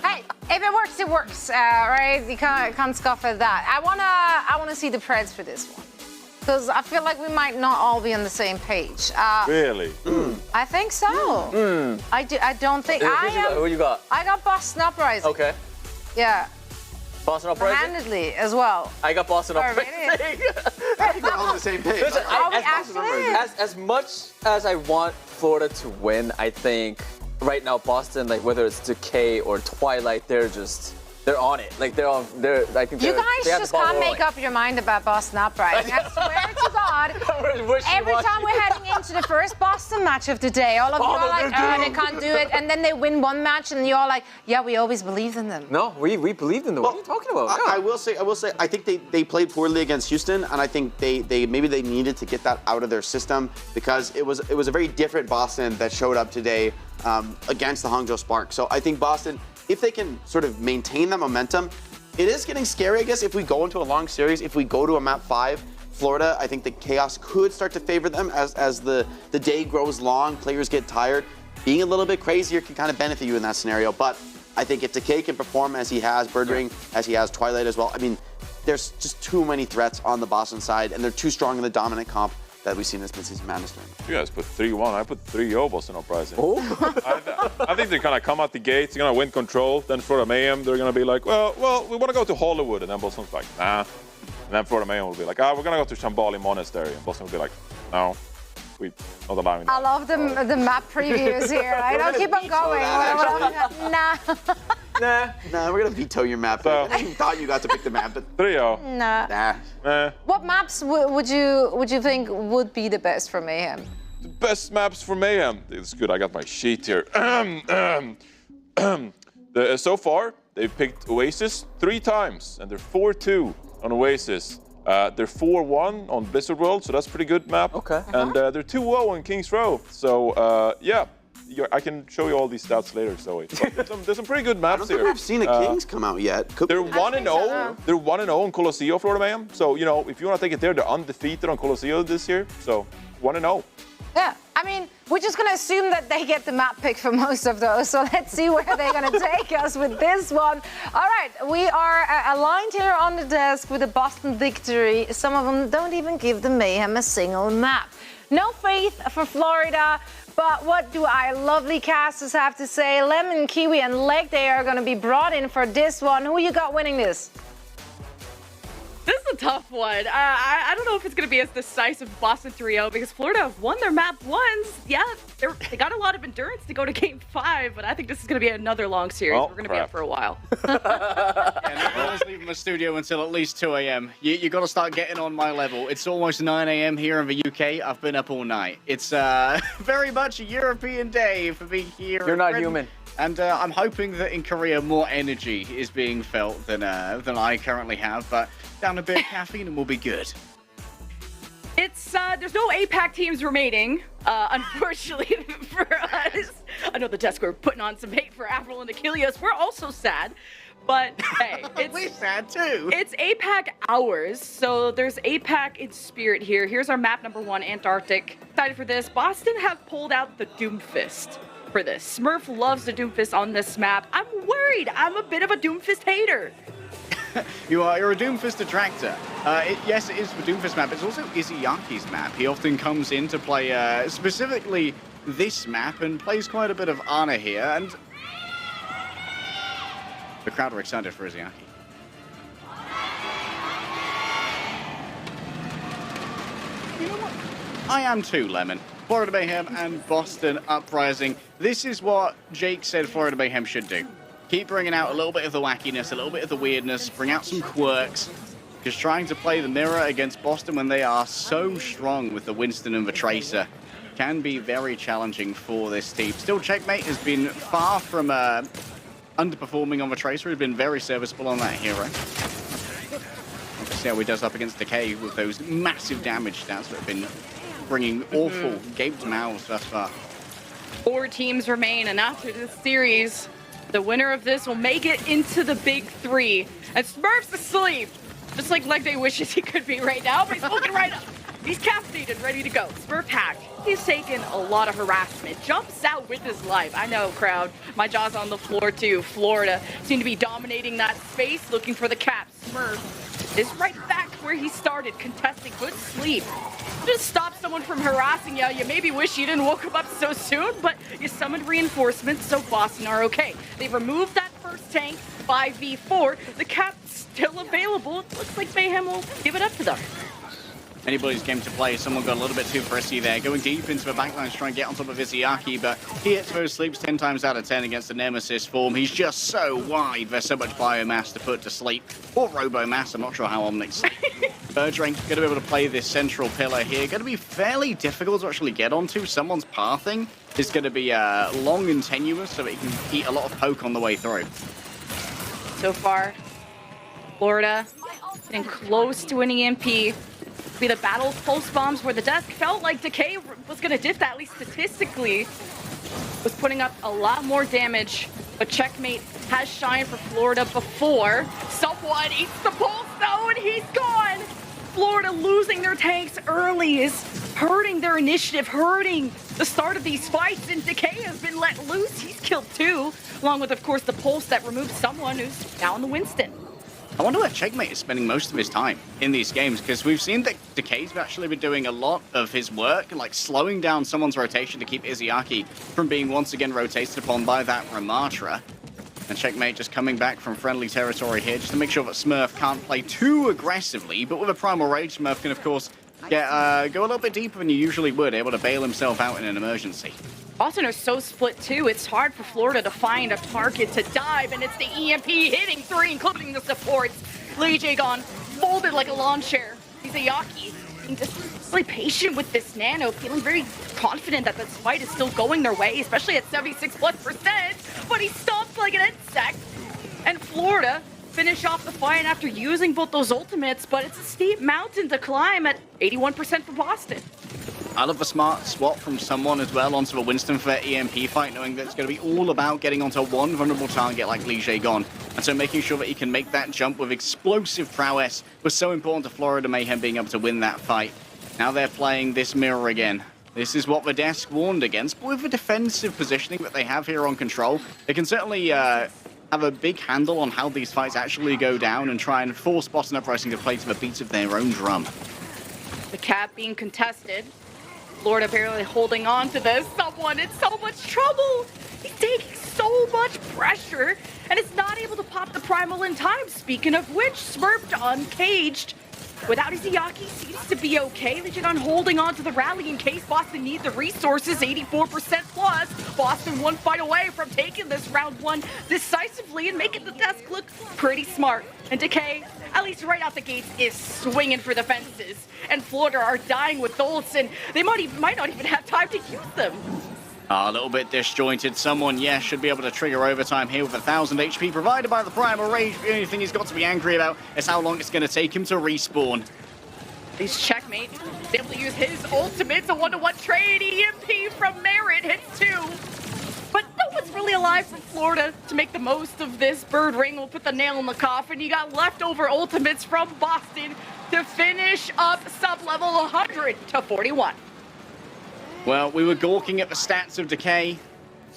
Hey, if it works, it works, right? You can't scoff at that. I wanna see the Preds for this one. Because I feel like we might not all be on the same page. Really? I think so. I don't think. Who you got? I got Boston Uprising. Okay. Yeah. Boston Uprising? Handedly as well. I got Boston Uprising. I think we're all on the same page. Listen, Are we actually? as much as I want Florida to win, I think right now Boston, like whether it's Decay or Twilight, they're on it. Like I think You guys just can't make up your mind about Boston Uprising. I swear to God, every time we're heading into the first Boston match of the day, all of you are like, they can't do it. And then they win one match and you're all like, yeah, we always believed in them. No, we believed in them. What are you talking about? I will say, I think they played poorly against Houston, and I think they needed to get that out of their system because it was a very different Boston that showed up today against the Hangzhou Spark. So I think Boston, if they can sort of maintain that momentum, it is getting scary, I guess, if we go into a long series, if we go to a map 5, Florida, I think the chaos could start to favor them as the day grows long, players get tired. Being a little bit crazier can kind of benefit you in that scenario, but I think if Decay can perform as he has, Birdring, as he has, Twilight as well, I mean, there's just too many threats on the Boston side, and they're too strong in the dominant comp that we've seen in this Midseason Madness tournament. You guys put 3-1. I put 3-0 Boston Uprising. Oh. I think they're going to come out the gates. They're going to win control. Then Florida Mayhem, they're going to be like, well, we want to go to Hollywood. And then Boston's like, nah. And then Florida Mayhem will be like, we're going to go to Shambhala Monastery. And Boston will be like, no, we're not allowing that. I love the map previews here. I don't keep on going. Nah. Nah, we're going to veto your map. So, I even thought you got to pick the map, but 3-0. Nah. What maps would you think would be the best for Mayhem? The best maps for Mayhem. It's good. I got my sheet here. So far, they've picked Oasis 3 times, and they're 4-2 on Oasis. They're 4-1 on Blizzard World, so that's a pretty good map. Okay. And they're 2-0 on Kings Row. So, yeah. I can show you all these stats later, Zoe. There's some pretty good maps here. I don't think I've seen a Kings come out yet. They're 1-0. They're 1-0 on Colosseo, Florida Mayhem. So, you know, if you want to take it there, they're undefeated on Colosseo this year. So, 1-0. Yeah, I mean, we're just going to assume that they get the map pick for most of those. So let's see where they're going to take us with this one. All right, we are aligned here on the desk with a Boston victory. Some of them don't even give the Mayhem a single map. No faith for Florida. But what do our lovely casters have to say? Lemon, Kiwi, and Leg Day are going to be brought in for this one. Who you got winning this? This is a tough one. I don't know if it's going to be as decisive Boston 3-0 because Florida have won their map once. Yeah, they got a lot of endurance to go to Game 5, but I think this is going to be another long series. We're going to be up for a while. Yeah, no one's leaving the studio until at least 2 a.m. You got to start getting on my level. It's almost 9 a.m. here in the UK. I've been up all night. It's very much a European day for me here. You're not human. And I'm hoping that in Korea more energy is being felt than I currently have. But down a bit of caffeine and we'll be good. It's there's no APAC teams remaining, unfortunately for us. I know the desk we're putting on some hate for Avril and Achilles. We're also sad, but hey, we're sad too. It's APAC hours, so there's APAC in spirit here. Here's our map number 1, Antarctic. Excited for this. Boston have pulled out the Doomfist for this. Smurf loves the Doomfist on this map. I'm worried. I'm a bit of a Doomfist hater. You're a Doomfist detractor. Yes, it is the Doomfist map. It's also Izyaki's map. He often comes in to play specifically this map and plays quite a bit of Ana here. And the crowd are excited for Izyaki. You know what? I am too, Lemon. Florida Mayhem and Boston Uprising. This is what Jake said Florida Mayhem should do. Keep bringing out a little bit of the wackiness, a little bit of the weirdness, bring out some quirks. Because trying to play the mirror against Boston when they are so strong with the Winston and the Tracer can be very challenging for this team. Still, Checkmate has been far from underperforming on the Tracer. He's been very serviceable on that hero. Let's see how he does up against Decay with those massive damage stats that have been bringing awful gaped mouths thus far. 4 teams remain, and after this series, the winner of this will make it into the big 3. And Smurf's asleep, just like Leg Day wishes he could be right now, but he's looking right up. He's caffeinated, ready to go. Smurf hacked. He's taken a lot of harassment. Jumps out with his life. I know, crowd. My jaw's on the floor, too. Florida seem to be dominating that space, looking for the cap. Smurf is right back where he started, contesting good sleep. Just stop someone from harassing you. You maybe wish you didn't woke him up so soon, but you summoned reinforcements, so Boston are okay. They removed that first tank, 5v4. The cap's still available. Looks like Mayhem will give it up to them. Anybody's game to play. Someone got a little bit too frisky there, going deep into the backline to try and get on top of Izayaki, but he hits those sleeps 10 times out of 10 against the Nemesis form. He's just so wide. There's so much biomass to put to sleep. Or robo-mass, I'm not sure how Omnic's. Birdrank going to be able to play this central pillar here. Going to be fairly difficult to actually get onto. Someone's pathing is going to be long and tenuous, so it can eat a lot of poke on the way through. So far, Florida getting close to an EMP. Be the battle of pulse bombs where the desk felt like Decay was going to dip that, at least statistically. Was putting up a lot more damage, but Checkmate has shined for Florida before. Someone eats the pulse though, and he's gone. Florida losing their tanks early is hurting their initiative, hurting the start of these fights, and Decay has been let loose. He's killed 2, along with, of course, the pulse that removed someone who's now in the Winston. I wonder where Checkmate is spending most of his time in these games, because we've seen that Decay's actually been doing a lot of his work, like slowing down someone's rotation to keep Izayaki from being once again rotated upon by that Ramatra. And Checkmate just coming back from friendly territory here just to make sure that Smurf can't play too aggressively, but with a Primal Rage, Smurf can, of course, go a little bit deeper than you usually would, able to bail himself out in an emergency. Boston are so split too, it's hard for Florida to find a target to dive, and it's the EMP hitting 3, including the supports. Lee gone folded like a lawn chair. Izayaki being just really patient with this nano, feeling very confident that this fight is still going their way, especially at 76+%, but he stomped like an insect. And Florida finish off the fight after using both those ultimates, but it's a steep mountain to climb at 81% for Boston. I love a smart swap from someone as well onto a Winston for EMP fight, knowing that it's going to be all about getting onto one vulnerable target like Lee Jae-gon. And so making sure that he can make that jump with explosive prowess was so important to Florida Mayhem being able to win that fight. Now they're playing this mirror again. This is what the desk warned against, but with the defensive positioning that they have here on Control, they can certainly have a big handle on how these fights actually go down and try and force Boston Uprising to play to the beats of their own drum. The cap being contested. Florida apparently holding on to this. Someone in so much trouble. He's taking so much pressure and is not able to pop the primal in time. Speaking of which, Smurfed uncaged. Without Izayaki, seems to be okay. Legit holding on to the rally in case Boston needs the resources, 84% plus. Boston one fight away from taking this round 1 decisively and making the desk look pretty smart. And Decay, at least right out the gates, is swinging for the fences. And Florida are dying with ults, and they might not even have time to use them. A little bit disjointed. Someone, yes, should be able to trigger overtime here with 1,000 HP provided by the Primal Rage. The only thing he's got to be angry about is how long it's going to take him to respawn. He's Checkmate, able to use his ultimate, a 1-to-1 trade. EMP from Merit hits 2. But no one's really alive from Florida to make the most of this. Bird Ring will put the nail in the coffin. You got leftover ultimates from Boston to finish up sub-level 100 to 41. Well, we were gawking at the stats of Decay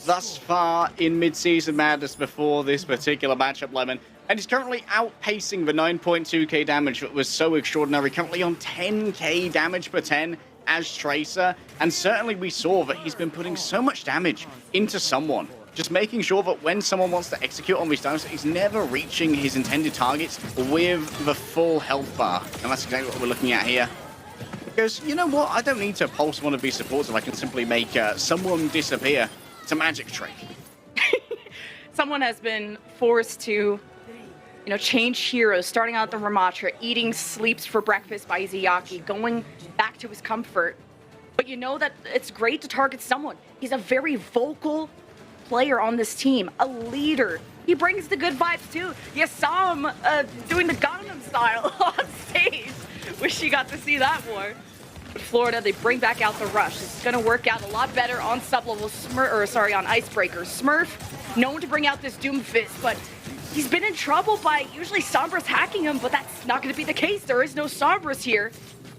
thus far in Midseason Madness before this particular matchup, Lemon. And he's currently outpacing the 9.2k damage that was so extraordinary, currently on 10k damage per 10 as Tracer. And certainly we saw that he's been putting so much damage into someone, just making sure that when someone wants to execute on these times, he's never reaching his intended targets with the full health bar. And that's exactly what we're looking at here. Because, you know what, I don't need to pulse one of these supports if I can simply make someone disappear. It's a magic trick. Someone has been forced to, change heroes, starting out the Ramatra, eating sleeps for breakfast by Izayaki, going back to his comfort. But you know that it's great to target someone. He's a very vocal player on this team, a leader. He brings the good vibes too. You saw him doing the Gangnam style on stage. Wish you got to see that more. But Florida, they bring back out the rush. It's going to work out a lot better on sub-level on Icebreaker. Smurf, known to bring out this Doomfist, but he's been in trouble by usually Sombra's hacking him, but that's not going to be the case. There is no Sombras here.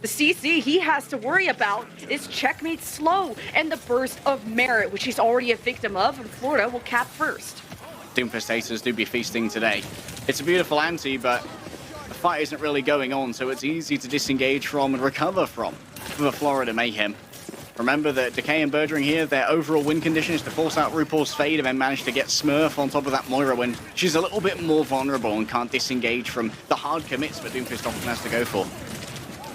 The CC he has to worry about is Checkmate slow and the burst of merit, which he's already a victim of, and Florida will cap first. Doomfist Aces do be feasting today. It's a beautiful ante, but the fight isn't really going on, so it's easy to disengage from and recover from for the Florida Mayhem. Remember that Decay and Birdring here, their overall win condition is to force out RuPaul's Fade and then manage to get Smurf on top of that Moira when she's a little bit more vulnerable and can't disengage from the hard commits that Doomfist often has to go for.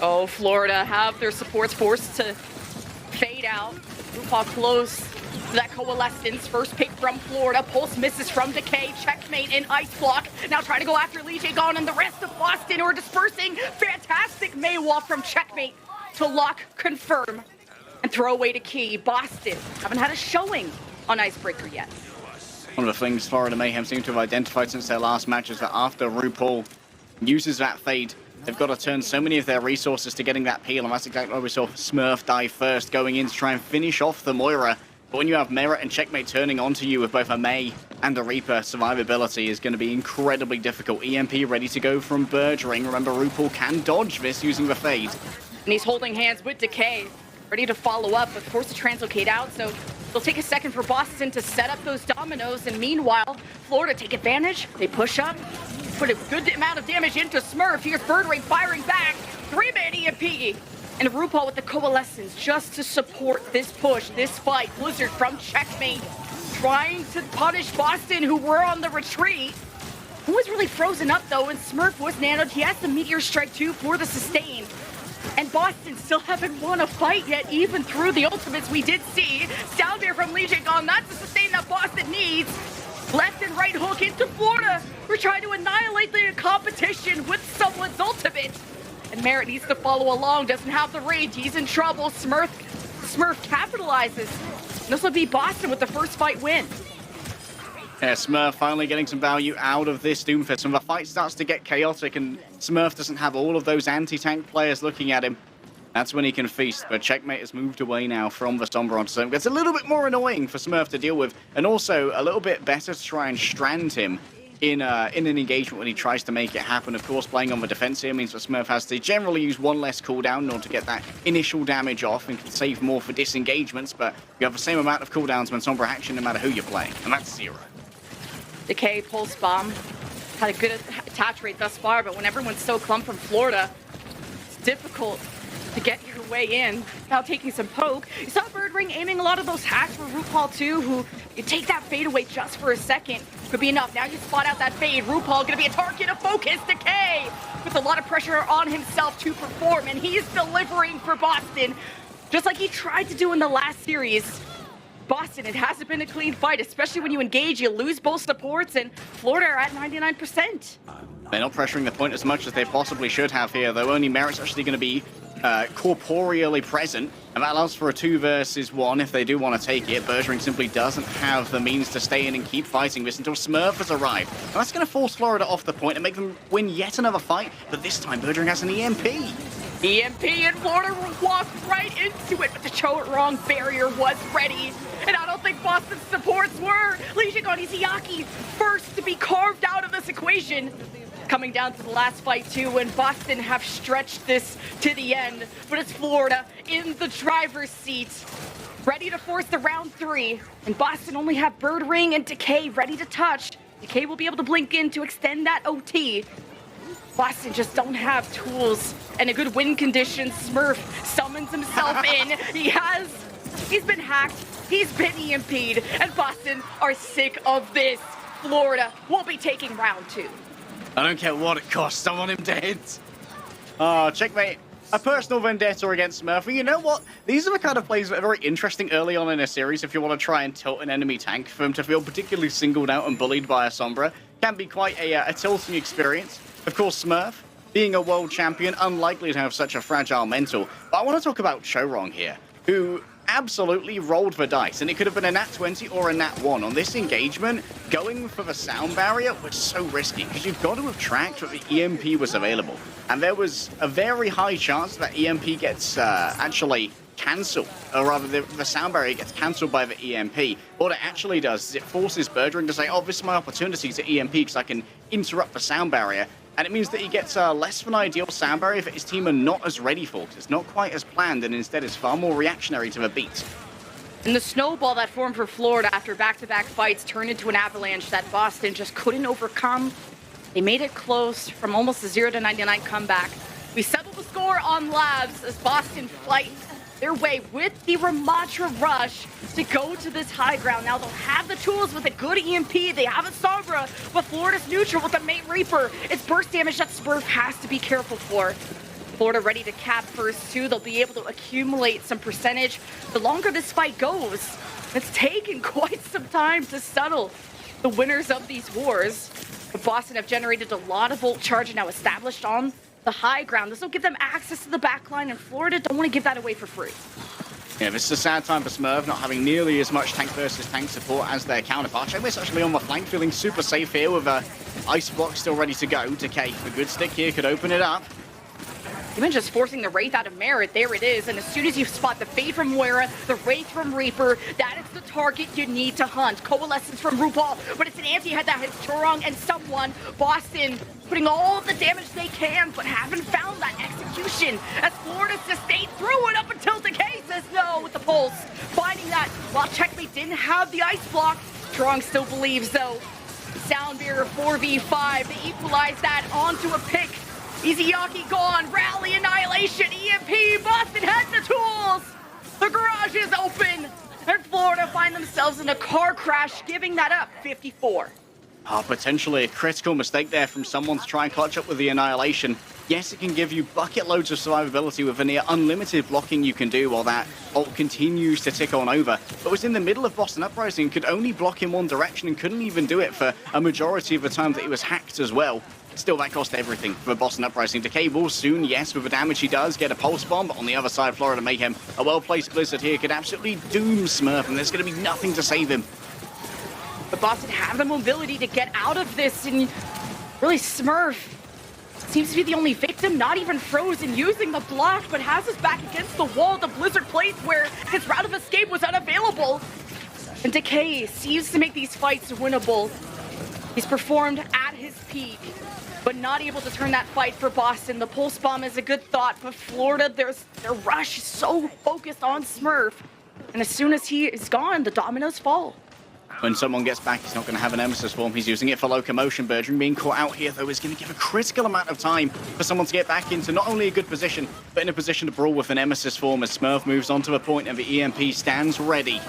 Oh, Florida have their supports forced to fade out. RuPaul close to that coalescence. First pick from Florida. Pulse misses from Decay. Checkmate in Ice Block. Now trying to go after Liege Gone and the rest of Boston, who are dispersing. Fantastic Maywall from Checkmate to lock, confirm, and throw away to Key. Boston haven't had a showing on Icebreaker yet. One of the things Florida Mayhem seem to have identified since their last match is that after RuPaul uses that Fade, they've got to turn so many of their resources to getting that peel, and that's exactly why we saw Smurf die first, going in to try and finish off the Moira. But when you have Merit and Checkmate turning onto you with both a May and a Reaper, survivability is going to be incredibly difficult. EMP ready to go from Birdring. Remember, RuPaul can dodge this using the Fade. And he's holding hands with Decay, ready to follow up, but forced to translocate out, so it'll take a second for Boston to set up those dominoes, and meanwhile, Florida take advantage, they push up, put a good amount of damage into Smurf. Here's Birdring firing back, 3-man EMP, and RuPaul with the Coalescence just to support this push, this fight. Blizzard from Checkmate, trying to punish Boston, who were on the retreat. Who was really frozen up though, and Smurf was nanoed. He has the Meteor Strike too for the sustain. And Boston still haven't won a fight yet, even through the ultimates we did see. Sound Bear from Liege Gone, that's the sustain that Boston needs. Left and right hook into Florida. We're trying to annihilate the competition with someone's ultimate. And Merritt needs to follow along, doesn't have the rage, he's in trouble. Smurf capitalizes. This will be Boston with the first fight win. Yeah, Smurf finally getting some value out of this Doomfist. When the fight starts to get chaotic and Smurf doesn't have all of those anti-tank players looking at him, that's when he can feast. But Checkmate has moved away now from the Sombra onto something that's a little bit more annoying for Smurf to deal with, and also a little bit better to try and strand him in an engagement when he tries to make it happen. Of course, playing on the defense here means that Smurf has to generally use one less cooldown in order to get that initial damage off and can save more for disengagements, but you have the same amount of cooldowns when Sombra action no matter who you're playing, and that's 0. Decay, Pulse Bomb, had a good attach rate thus far, but when everyone's so clumped from Florida, it's difficult to get your way in. Now taking some poke. You saw Birdring aiming a lot of those hacks for RuPaul too, who you take that fade away just for a second. Could be enough. Now you spot out that fade. RuPaul gonna be a target of focus. Decay with a lot of pressure on himself to perform, and he's delivering for Boston, just like he tried to do in the last series. Boston, it hasn't been a clean fight, especially when you engage, you lose both supports, and Florida are at 99%. They're not pressuring the point as much as they possibly should have here, though. Only Merit's actually going to be corporeally present, and that allows for a 2 versus 1 if they do want to take it. Birdring simply doesn't have the means to stay in and keep fighting this until Smurf has arrived. And that's going to force Florida off the point and make them win yet another fight, but this time Birdring has an EMP. EMP, and Florida walked right into it, but the Cho-It-Wrong barrier was ready. And I don't think Boston's supports were. Liege Gone Izayaki first to be carved out of this equation. Coming down to the last fight too, and Boston have stretched this to the end. But it's Florida in the driver's seat, ready to force the round 3. And Boston only have Birdring and Decay ready to touch. Decay will be able to blink in to extend that OT. Boston just don't have tools and a good win condition. Smurf summons himself in. He's been hacked, he's been EMP'd, and Boston are sick of this. Florida will be taking round 2. I don't care what it costs, I want him dead. Oh, Checkmate. A personal vendetta against Smurf. And you know what? These are the kind of plays that are very interesting early on in a series if you want to try and tilt an enemy tank. For them to feel particularly singled out and bullied by a Sombra can be quite a tilting experience. Of course, Smurf, being a world champion, unlikely to have such a fragile mental. But I want to talk about Cho-It-Wrong here, who absolutely rolled the dice, and it could have been a nat 20 or a nat 1. On this engagement, going for the sound barrier was so risky, because you've got to have tracked that the EMP was available. And there was a very high chance that EMP gets actually cancelled, or rather the sound barrier gets cancelled by the EMP. What it actually does is it forces Birdring to say, oh, this is my opportunity to EMP because I can interrupt the sound barrier. and it means that he gets less of an ideal sound barrier that his team are not as ready for, because it's not quite as planned, and instead is far more reactionary to the beat. And the snowball that formed for Florida after back-to-back fights turned into an avalanche that Boston just couldn't overcome. They made it close from almost a 0-99 comeback. We settled the score on Labs as Boston fight their way with the Ramatra Rush to go to this high ground. Now they'll have the tools with a good EMP. They have a Sombra, but Florida's neutral with the Mate Reaper. It's burst damage that Smurf has to be careful for. Florida ready to cap first too. They'll be able to accumulate some percentage. The longer this fight goes, it's taken quite some time to settle the winners of these wars. But Boston have generated a lot of ult charge and now established on the high ground. This will give them access to the backline, and Florida don't want to give that away for free. Yeah, this is a sad time for Smurf, not having nearly as much tank versus tank support as their counterpart. Chegway's actually on the flank, feeling super safe here with a ice block still ready to go. Decay, a good stick here, could open it up. Even just forcing the Wraith out of Merit, there it is. And as soon as you spot the Fade from Moira, the Wraith from Reaper, that is the target you need to hunt. Coalescence from RuPaul, but it's an anti-head that hits Turong and someone. Boston putting all the damage they can, but haven't found that execution. As Florida sustained through it up until Decay says no with the pulse. Finding that while Checkmate didn't have the ice block, Turong still believes though. Soundbearer 4v5, they equalize that onto a pick. Izayaki gone, Rally Annihilation, EMP, Boston has the tools! The garage is open, and Florida find themselves in a car crash, giving that up 54. Potentially a critical mistake there from someone to try and clutch up with the Annihilation. Yes, it can give you bucket loads of survivability with a near unlimited blocking you can do while that ult continues to tick on over. But was in the middle of Boston Uprising, could only block in one direction and couldn't even do it for a majority of the time that he was hacked as well. Still, that cost everything for Boston Uprising. Decay will soon, yes, with the damage he does, get a pulse bomb, but on the other side, Florida Mayhem, a well-placed Blizzard here could absolutely doom Smurf, and there's going to be nothing to save him. But Boston have the mobility to get out of this, and really Smurf seems to be the only victim, not even frozen, using the block, but has his back against the wall, the Blizzard place where his route of escape was unavailable. And Decay seems to make these fights winnable. He's performed at his peak, but not able to turn that fight for Boston. The pulse bomb is a good thought, but Florida, their rush is so focused on Smurf. And as soon as he is gone, the dominoes fall. When someone gets back, he's not going to have an Nemesis form. He's using it for locomotion. Bergeron being caught out here, though, is going to give a critical amount of time for someone to get back into not only a good position, but in a position to brawl with a Nemesis form as Smurf moves on to a point and the EMP stands ready.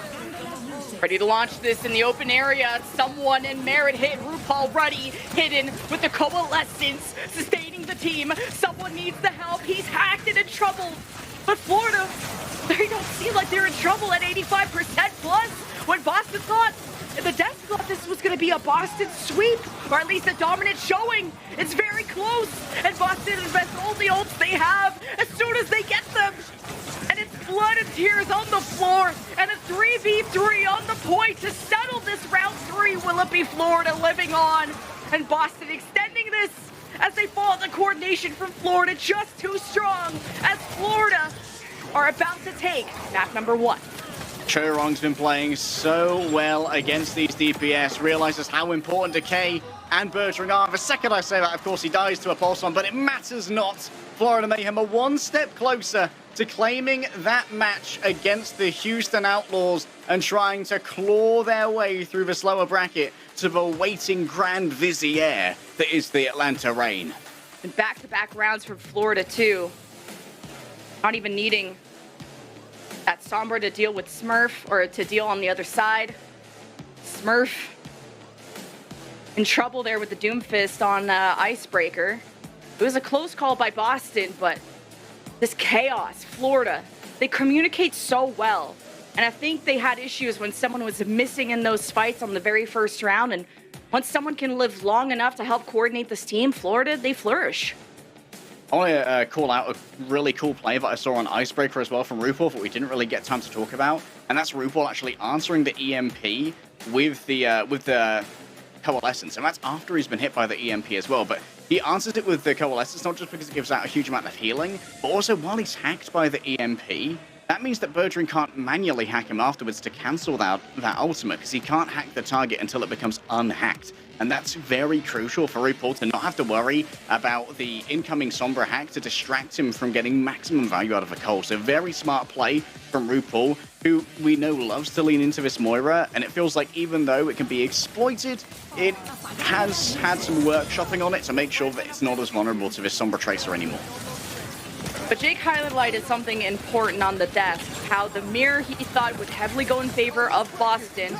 Ready to launch this in the open area. Someone in Merit hit. RuPaul ready, hidden with the Coalescence, sustaining the team. Someone needs the help. He's hacked and in trouble. But Florida, they don't seem like they're in trouble at 85% plus. When Boston thought, the desk thought this was going to be a Boston sweep, or at least a dominant showing. It's very close, and Boston invests all the ults they have as soon as they get them. And it's blood and tears on the floor, and a 3v3 on the point to settle this round 3. Will it be Florida living on? And Boston extending this as they fall. The coordination from Florida just too strong, as Florida are about to take map number 1. Chorong's been playing so well against these DPS, realizes how important Decay and Bergeron are. The second I say that, of course, he dies to a pulse bomb, but it matters not. Florida Mayhem are one step closer to claiming that match against the Houston Outlaws and trying to claw their way through the slower bracket to the waiting Grand Vizier that is the Atlanta Reign. And back-to-back rounds from Florida, too. Not even needing that Sombra to deal with Smurf, or to deal on the other side. Smurf in trouble there with the Doomfist on Icebreaker. It was a close call by Boston, but this chaos, Florida, they communicate so well. And I think they had issues when someone was missing in those fights on the very first round. And once someone can live long enough to help coordinate this team, Florida, they flourish. I want to call out a really cool play that I saw on Icebreaker as well from RuPaul that we didn't really get time to talk about, and that's RuPaul actually answering the EMP with the Coalescence, and that's after he's been hit by the EMP as well. But he answers it with the Coalescence not just because it gives out a huge amount of healing, but also while he's hacked by the EMP, that means that Bergeron can't manually hack him afterwards to cancel that ultimate, because he can't hack the target until it becomes unhacked. And that's very crucial for RuPaul to not have to worry about the incoming Sombra hack to distract him from getting maximum value out of a Cole. So very smart play from RuPaul, who we know loves to lean into this Moira, and it feels like even though it can be exploited, it has had some workshopping on it to make sure that it's not as vulnerable to this Sombra Tracer anymore. But Jake highlighted something important on the desk, how the mirror he thought would heavily go in favor of Boston,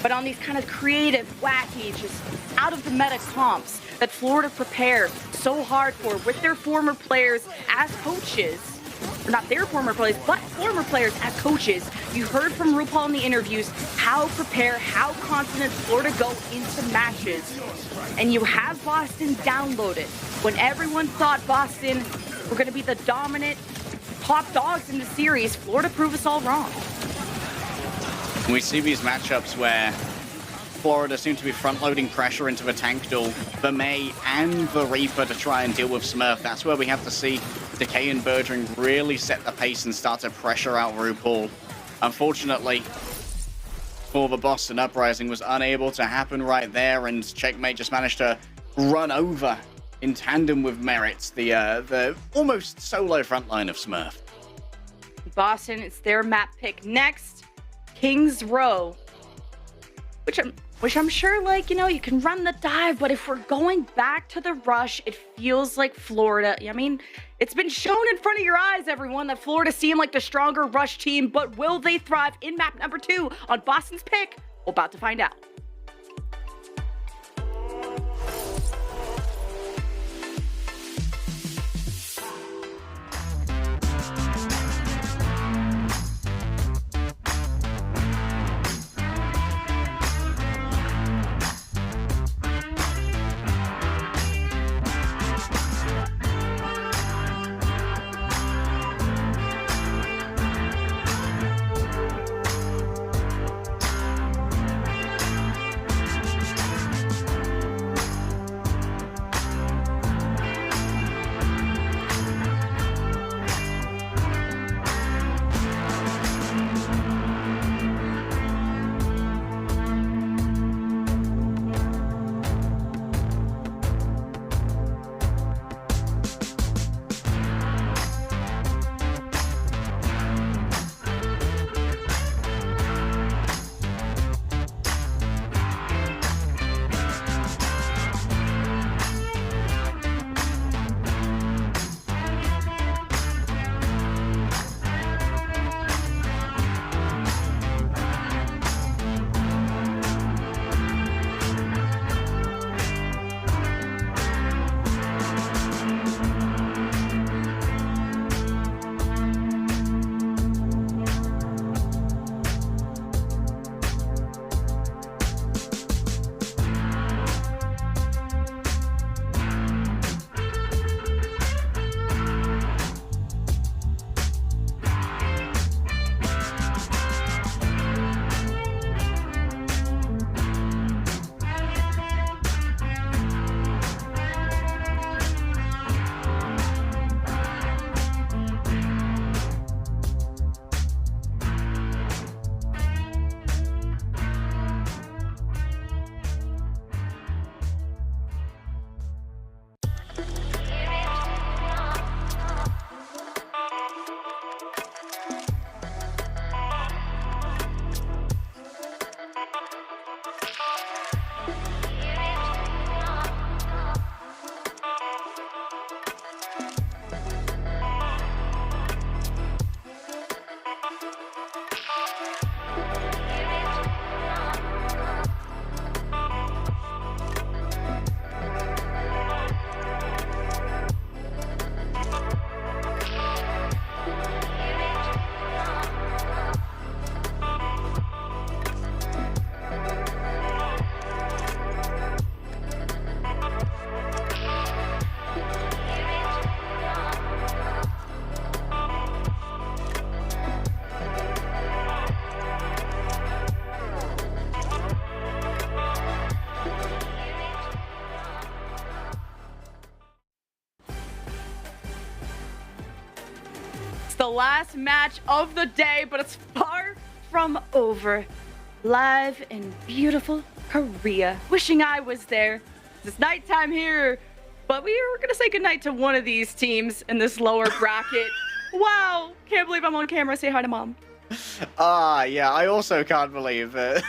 but on these kind of creative, wacky, just out of the meta comps that Florida prepared so hard for with their former players as coaches, or not their former players, but former players as coaches. You heard from RuPaul in the interviews how prepared, how confident Florida go into matches. And you have Boston downloaded. When everyone thought Boston were going to be the dominant top dogs in the series, Florida proved us all wrong. We see these matchups where Florida seem to be front-loading pressure into the tank duel, the May and the Reaper to try and deal with Smurf. That's where we have to see Decay and Birdring really set the pace and start to pressure out RuPaul. Unfortunately, for the Boston Uprising was unable to happen right there, and Checkmate just managed to run over in tandem with Merit, the almost solo frontline of Smurf. Boston, it's their map pick next. Kings Row, which I'm sure, like, you know, you can run the dive, but if we're going back to the rush, it feels like Florida. I mean, it's been shown in front of your eyes, everyone, that Florida seemed like the stronger rush team, but will they thrive in map number 2 on Boston's pick? We're about to find out. the last match of the day, but it's far from over. Live in beautiful Korea. Wishing I was there. It's nighttime here, but we are gonna say goodnight to one of these teams in this lower bracket. Wow, can't believe I'm on camera. Say hi to mom. Yeah, I also can't believe they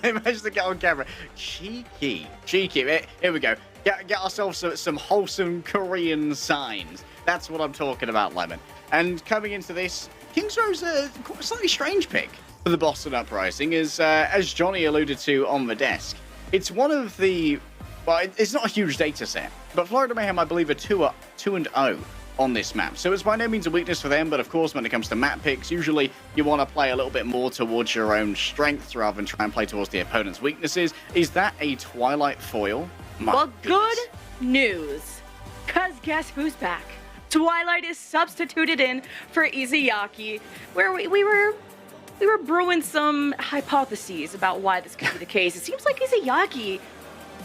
managed to get on camera. Cheeky. Here we go. Get ourselves some wholesome Korean signs. That's what I'm talking about, Lemon. And coming into this, Kingsrow's a slightly strange pick for the Boston Uprising, as Johnny alluded to on the desk. It's one of the, well, it's not a huge data set, but Florida Mayhem, I believe, are 2-0 on this map. So it's by no means a weakness for them, but of course, when it comes to map picks, usually you want to play a little bit more towards your own strengths rather than try and play towards the opponent's weaknesses. Is that a Twilight foil? Well, good news, because guess who's back? Twilight is substituted in for Izayaki, where we were brewing some hypotheses about why this could be the case. It seems like Izayaki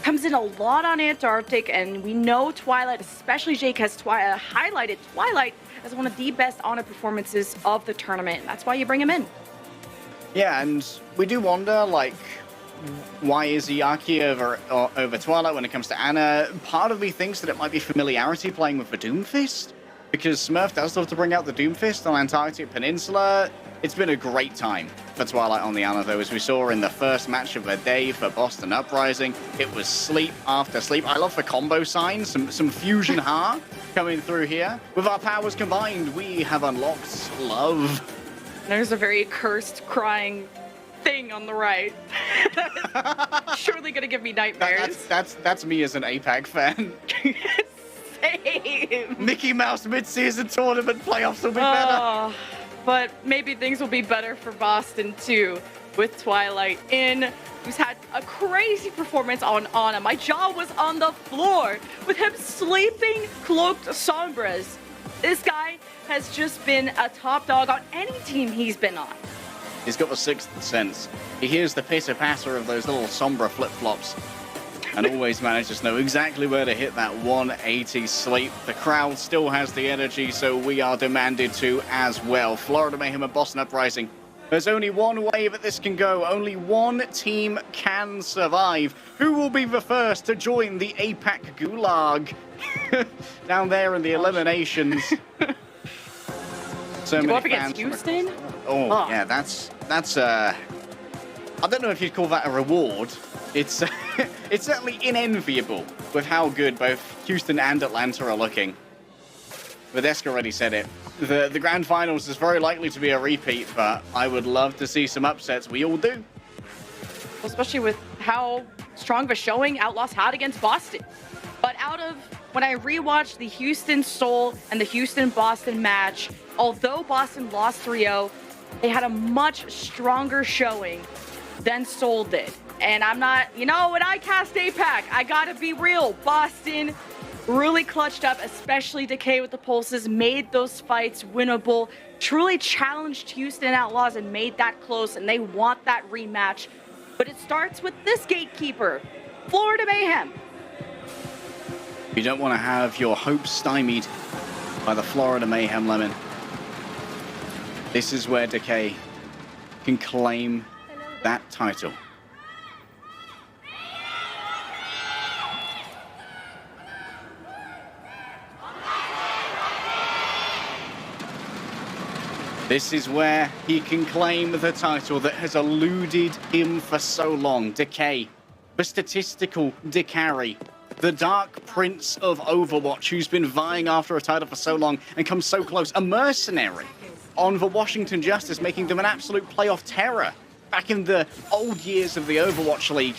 comes in a lot on Antarctic, and we know Twilight, especially Jake, has highlighted Twilight as one of the best honor performances of the tournament. That's why you bring him in. Yeah, and we do wonder, like, why is Izayaki over Twilight when it comes to Ana? Part of me thinks that it might be familiarity playing with the Doomfist, because Smurf does love to bring out the Doomfist on Antarctic Peninsula. It's been a great time for Twilight on the Ana, though, as we saw in the first match of the day for Boston Uprising. It was sleep after sleep. I love the combo signs, some fusion Ha coming through here. With our powers combined, we have unlocked love. There's a very cursed, crying thing on the right. Surely gonna give me nightmares. That's me as an APAC fan. Same. Mickey Mouse mid-season tournament playoffs will be better. But maybe things will be better for Boston too, with Twilight in, who's had a crazy performance on Ana. My jaw was on the floor with him sleeping cloaked Sombras. This guy has just been a top dog on any team he's been on. He's got the sixth sense. He hears the pitter-patter of those little Sombra flip-flops and always manages to know exactly where to hit that 180 sleep. The crowd still has the energy, so we are demanded to as well. Florida Mayhem and Boston Uprising. There's only one way that this can go. Only one team can survive. Who will be the first to join the APAC Gulag? Down there in the eliminations. So you go many up against fans. Houston? Oh, yeah, that's I don't know if you'd call that a reward. It's it's certainly unenviable with how good both Houston and Atlanta are looking. Vadeska already said it. The grand finals is very likely to be a repeat, but I would love to see some upsets. We all do. Especially with how strong of a showing Outlaws had against Boston. But when I rewatched the Houston Seoul and the Houston Boston match, although Boston lost 3-0, they had a much stronger showing than Seoul did. And I'm not, when I cast APAC, I gotta be real. Boston really clutched up, especially Decay with the pulses, made those fights winnable, truly challenged Houston Outlaws and made that close, and they want that rematch. But it starts with this gatekeeper, Florida Mayhem. You don't want to have your hopes stymied by the Florida Mayhem, Lemon. This is where Decay can claim that title. This is where he can claim the title that has eluded him for so long. Decay, the statistical Decary, the Dark Prince of Overwatch, who's been vying after a title for so long and come so close. A mercenary on the Washington Justice, making them an absolute playoff terror back in the old years of the Overwatch League,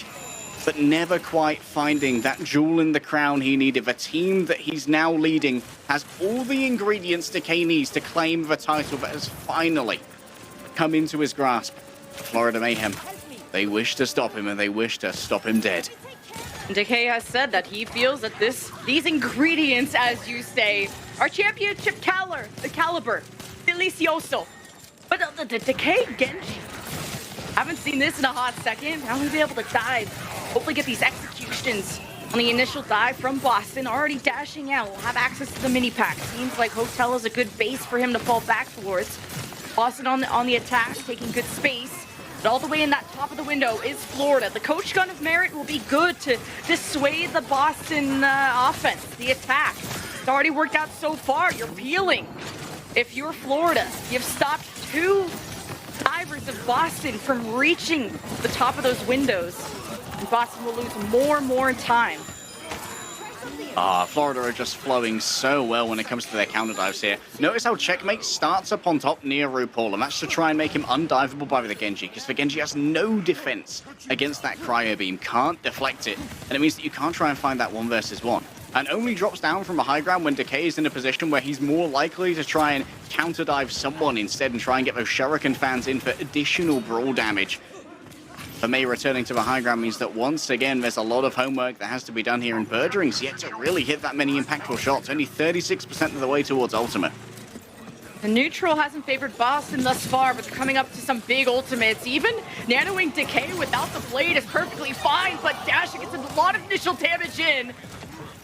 but never quite finding that jewel in the crown he needed. The team that he's now leading has all the ingredients Decay needs to claim the title that has finally come into his grasp. Florida Mayhem, they wish to stop him, and they wish to stop him dead. Decay has said that he feels that these ingredients, as you say, are championship caliber, delicioso. But the Decay Genji, haven't seen this in a hot second. Now he'll be able to dive, hopefully get these executions on the initial dive from Boston, already dashing out. We'll have access to the mini pack. Seems like Hotel is a good base for him to fall back towards. Boston on the attack, taking good space. But all the way in that top of the window is Florida. The coach gun of merit will be good to dissuade the Boston offense, the attack. It's already worked out so far. You're peeling. If you're Florida, you've stopped 2 divers of Boston from reaching the top of those windows. And Boston will lose more and more in time. Florida are just flowing so well when it comes to their counter dives here. Notice how Checkmate starts up on top near RuPaul, and that's to try and make him undivable by the Genji, because the Genji has no defense against that cryo beam, can't deflect it, and it means that you can't try and find that 1 versus 1. And only drops down from a high ground when Decay is in a position where he's more likely to try and counter dive someone instead and try and get those Shuriken fans in for additional brawl damage. For May, returning to the high ground means that once again there's a lot of homework that has to be done here, and Bergering's yet to really hit that many impactful shots, only 36% of the way towards ultimate. The neutral hasn't favored Boston thus far, but they're coming up to some big ultimates. Even nanoing Decay without the blade is perfectly fine, but Dashing gets a lot of initial damage in.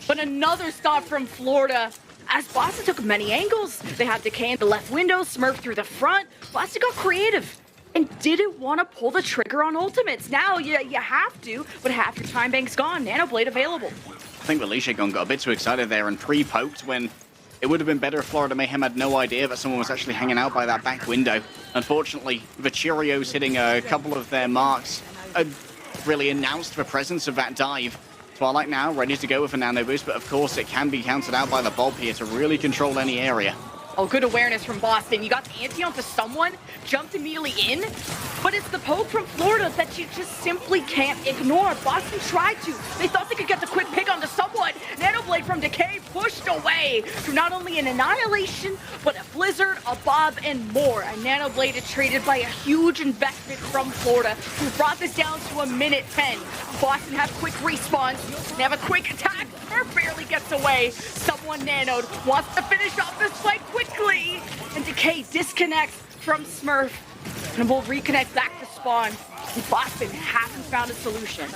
But another stop from Florida, as Boston took many angles. They had Decay in the left window, Smurf through the front. Boston got creative and didn't want to pull the trigger on ultimates. Now you have to, but half your time bank's gone. Nanoblade available. I think Gon got a bit too excited there and pre-poked when it would have been better if Florida Mayhem had no idea that someone was actually hanging out by that back window. Unfortunately, the Cheerios hitting a couple of their marks really announced the presence of that dive. Twilight now ready to go with a nano boost, but of course it can be countered out by the Bob here to really control any area. Oh, good awareness from Boston. You got the ante onto someone, jumped immediately in, but it's the poke from Florida that you just simply can't ignore. Boston tried to. They thought they could get the quick pick onto someone. Nanoblade from Decay pushed away from not only an Annihilation, but a Blizzard, a Bob, and more. And Nanoblade is traded by a huge investment from Florida, who brought this down to a minute 10. Boston have quick respawns. They have a quick attack. Smurf barely gets away. Someone nanoed, wants to finish off this fight quickly. And Decay disconnects from Smurf and will reconnect back to spawn. And Boston hasn't found a solution.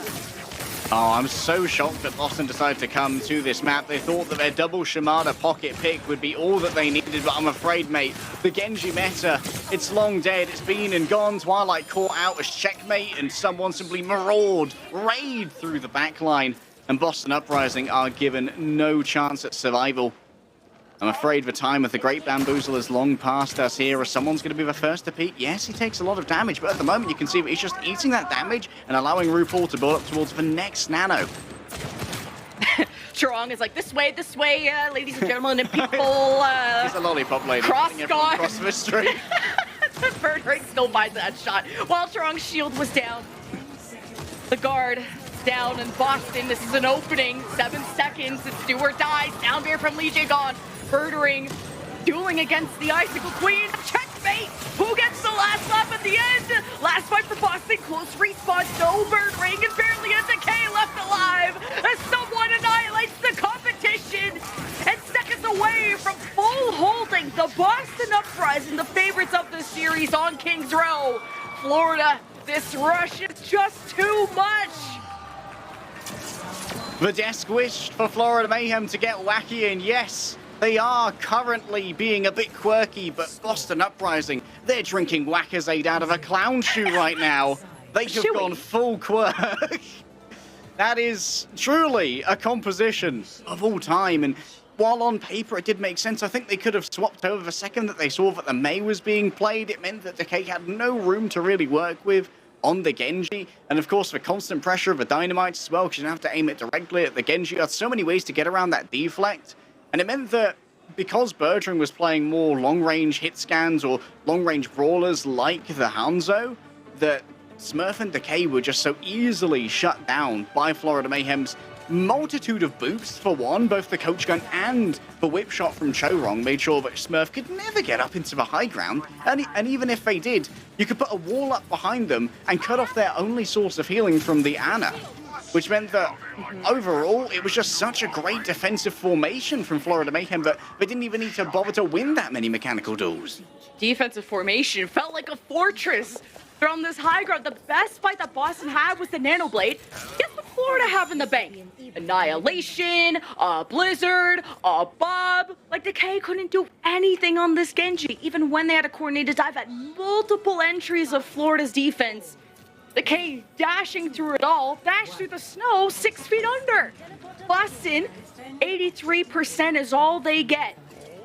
Oh, I'm so shocked that Boston decided to come to this map. They thought that their double Shimada pocket pick would be all that they needed, but I'm afraid, mate, the Genji meta, it's long dead. It's been and gone. Twilight caught out as Checkmate, and someone simply raid through the backline. And Boston Uprising are given no chance at survival. I'm afraid the time of the Great Bamboozle is long past us here, as someone's going to be the first to peek. Yes, he takes a lot of damage, but at the moment you can see that he's just eating that damage and allowing RuPaul to build up towards the next nano. Chorong is like, this way, ladies and gentlemen, and people... He's a lollipop lady. Cross the street. The bird ring still buys that shot, while Chorong's shield was down. The guard down in Boston. This is an opening. 7 seconds. It's do or die. Down bear from Gon. Birdering, dueling against the Icicle Queen. Checkmate! Who gets the last lap at the end? Last fight for Boston. Close respawn. No bird ring and barely a Decay left alive as someone annihilates the competition. And seconds away from full holding, the Boston Uprising, the favorites of the series on Kings Row. Florida, this rush is just too much. The desk wished for Florida Mayhem to get wacky, and yes, they are currently being a bit quirky, but Boston Uprising, they're drinking Whack-A-Zaid out of a clown shoe right now. They have gone full quirk. That is truly a composition of all time, and while on paper it did make sense, I think they could have swapped over the second that they saw that the May was being played. It meant that Decay had no room to really work with on the Genji, and of course the constant pressure of the Dynamites as well, because you have to aim it directly at the Genji. You had so many ways to get around that deflect, and it meant that because Bergeron was playing more long-range hit scans or long-range brawlers like the Hanzo, that Smurf and Decay were just so easily shut down by Florida Mayhem's multitude of boosts. For one, both the coach gun and the whip shot from Chorong made sure that Smurf could never get up into the high ground, and even if they did, you could put a wall up behind them and cut off their only source of healing from the Ana, which meant that overall it was just such a great defensive formation from Florida Mayhem that they didn't even need to bother to win that many mechanical duels. Defensive formation felt like a fortress They're on this high ground. The best fight that Boston had was the Nano Blade. Guess what Florida have in the bank? Annihilation, a Blizzard, a Bob. Like, Decay couldn't do anything on this Genji, even when they had a coordinated dive at multiple entries of Florida's defense. Decay dashing through it all, dash through the snow 6 feet under. Boston, 83% is all they get.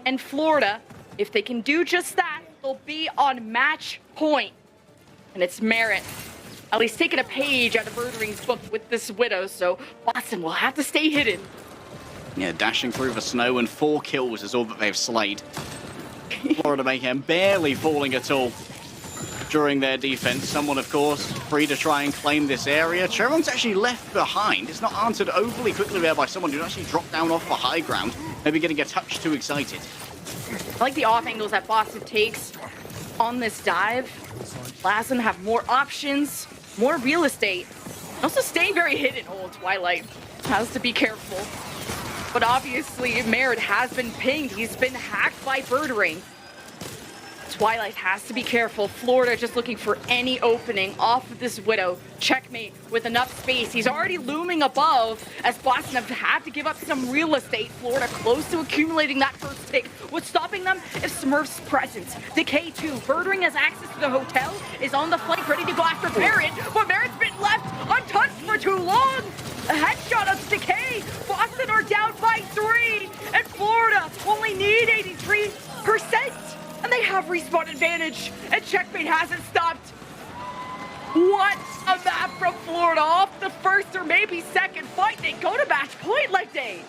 And Florida, if they can do just that, they'll be on match point. And it's Merit, at least taking a page out of Verdering's book with this Widow, so Boston will have to stay hidden. Yeah, dashing through the snow, and 4 kills is all that they've slayed. Florida Mayhem barely falling at all during their defense. Someone, of course, free to try and claim this area. Cheron's actually left behind. It's not answered overly quickly there by someone who actually dropped down off the high ground, maybe getting a touch too excited. I like the off angles that Boston takes on this dive. Lassen have more options, more real estate. Also staying very hidden. Oh, Twilight has to be careful. But obviously, Merit has been pinged. He's been hacked by Verdering. Twilight has to be careful. Florida just looking for any opening off of this Widow. Checkmate with enough space. He's already looming above as Boston have had to give up some real estate. Florida close to accumulating that first tick. What's stopping them is Smurf's presence. Decay 2. Verdering has access to the hotel, is on the flank ready to go after Merit, but Merit's been left untouched for too long. A headshot of Decay. Boston are down by 3, and Florida only need 83%. And they have respawn advantage, and Checkmate hasn't stopped. What a map from Florida off the first or maybe second fight. They go to match point like they.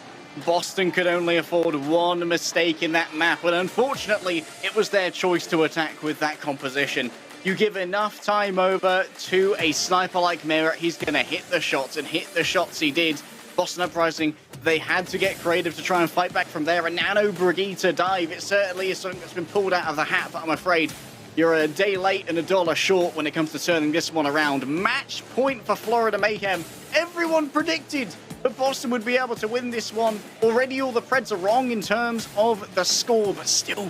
Boston could only afford one mistake in that map, but unfortunately, it was their choice to attack with that composition. You give enough time over to a sniper like Merit, he's going to hit the shots, and hit the shots he did. Boston Uprising, they had to get creative to try and fight back from there. A Nano Brigitte dive, it certainly is something that's been pulled out of the hat, but I'm afraid you're a day late and $1 short when it comes to turning this one around. Match point for Florida Mayhem. Everyone predicted that Boston would be able to win this one. Already all the Preds are wrong in terms of the score, but still,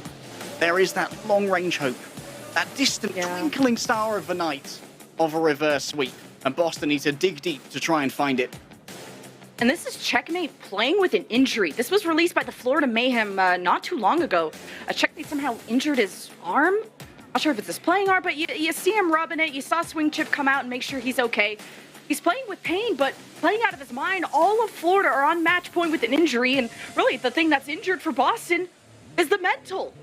there is that long-range hope. That distant twinkling star of the night of a reverse sweep. And Boston needs to dig deep to try and find it. And this is Checkmate playing with an injury. This was released by the Florida Mayhem not too long ago. Checkmate somehow injured his arm. Not sure if it's his playing arm, but you see him rubbing it. You saw Swing Chip come out and make sure he's okay. He's playing with pain, but playing out of his mind. All of Florida are on match point with an injury. And really, the thing that's injured for Boston is the mental.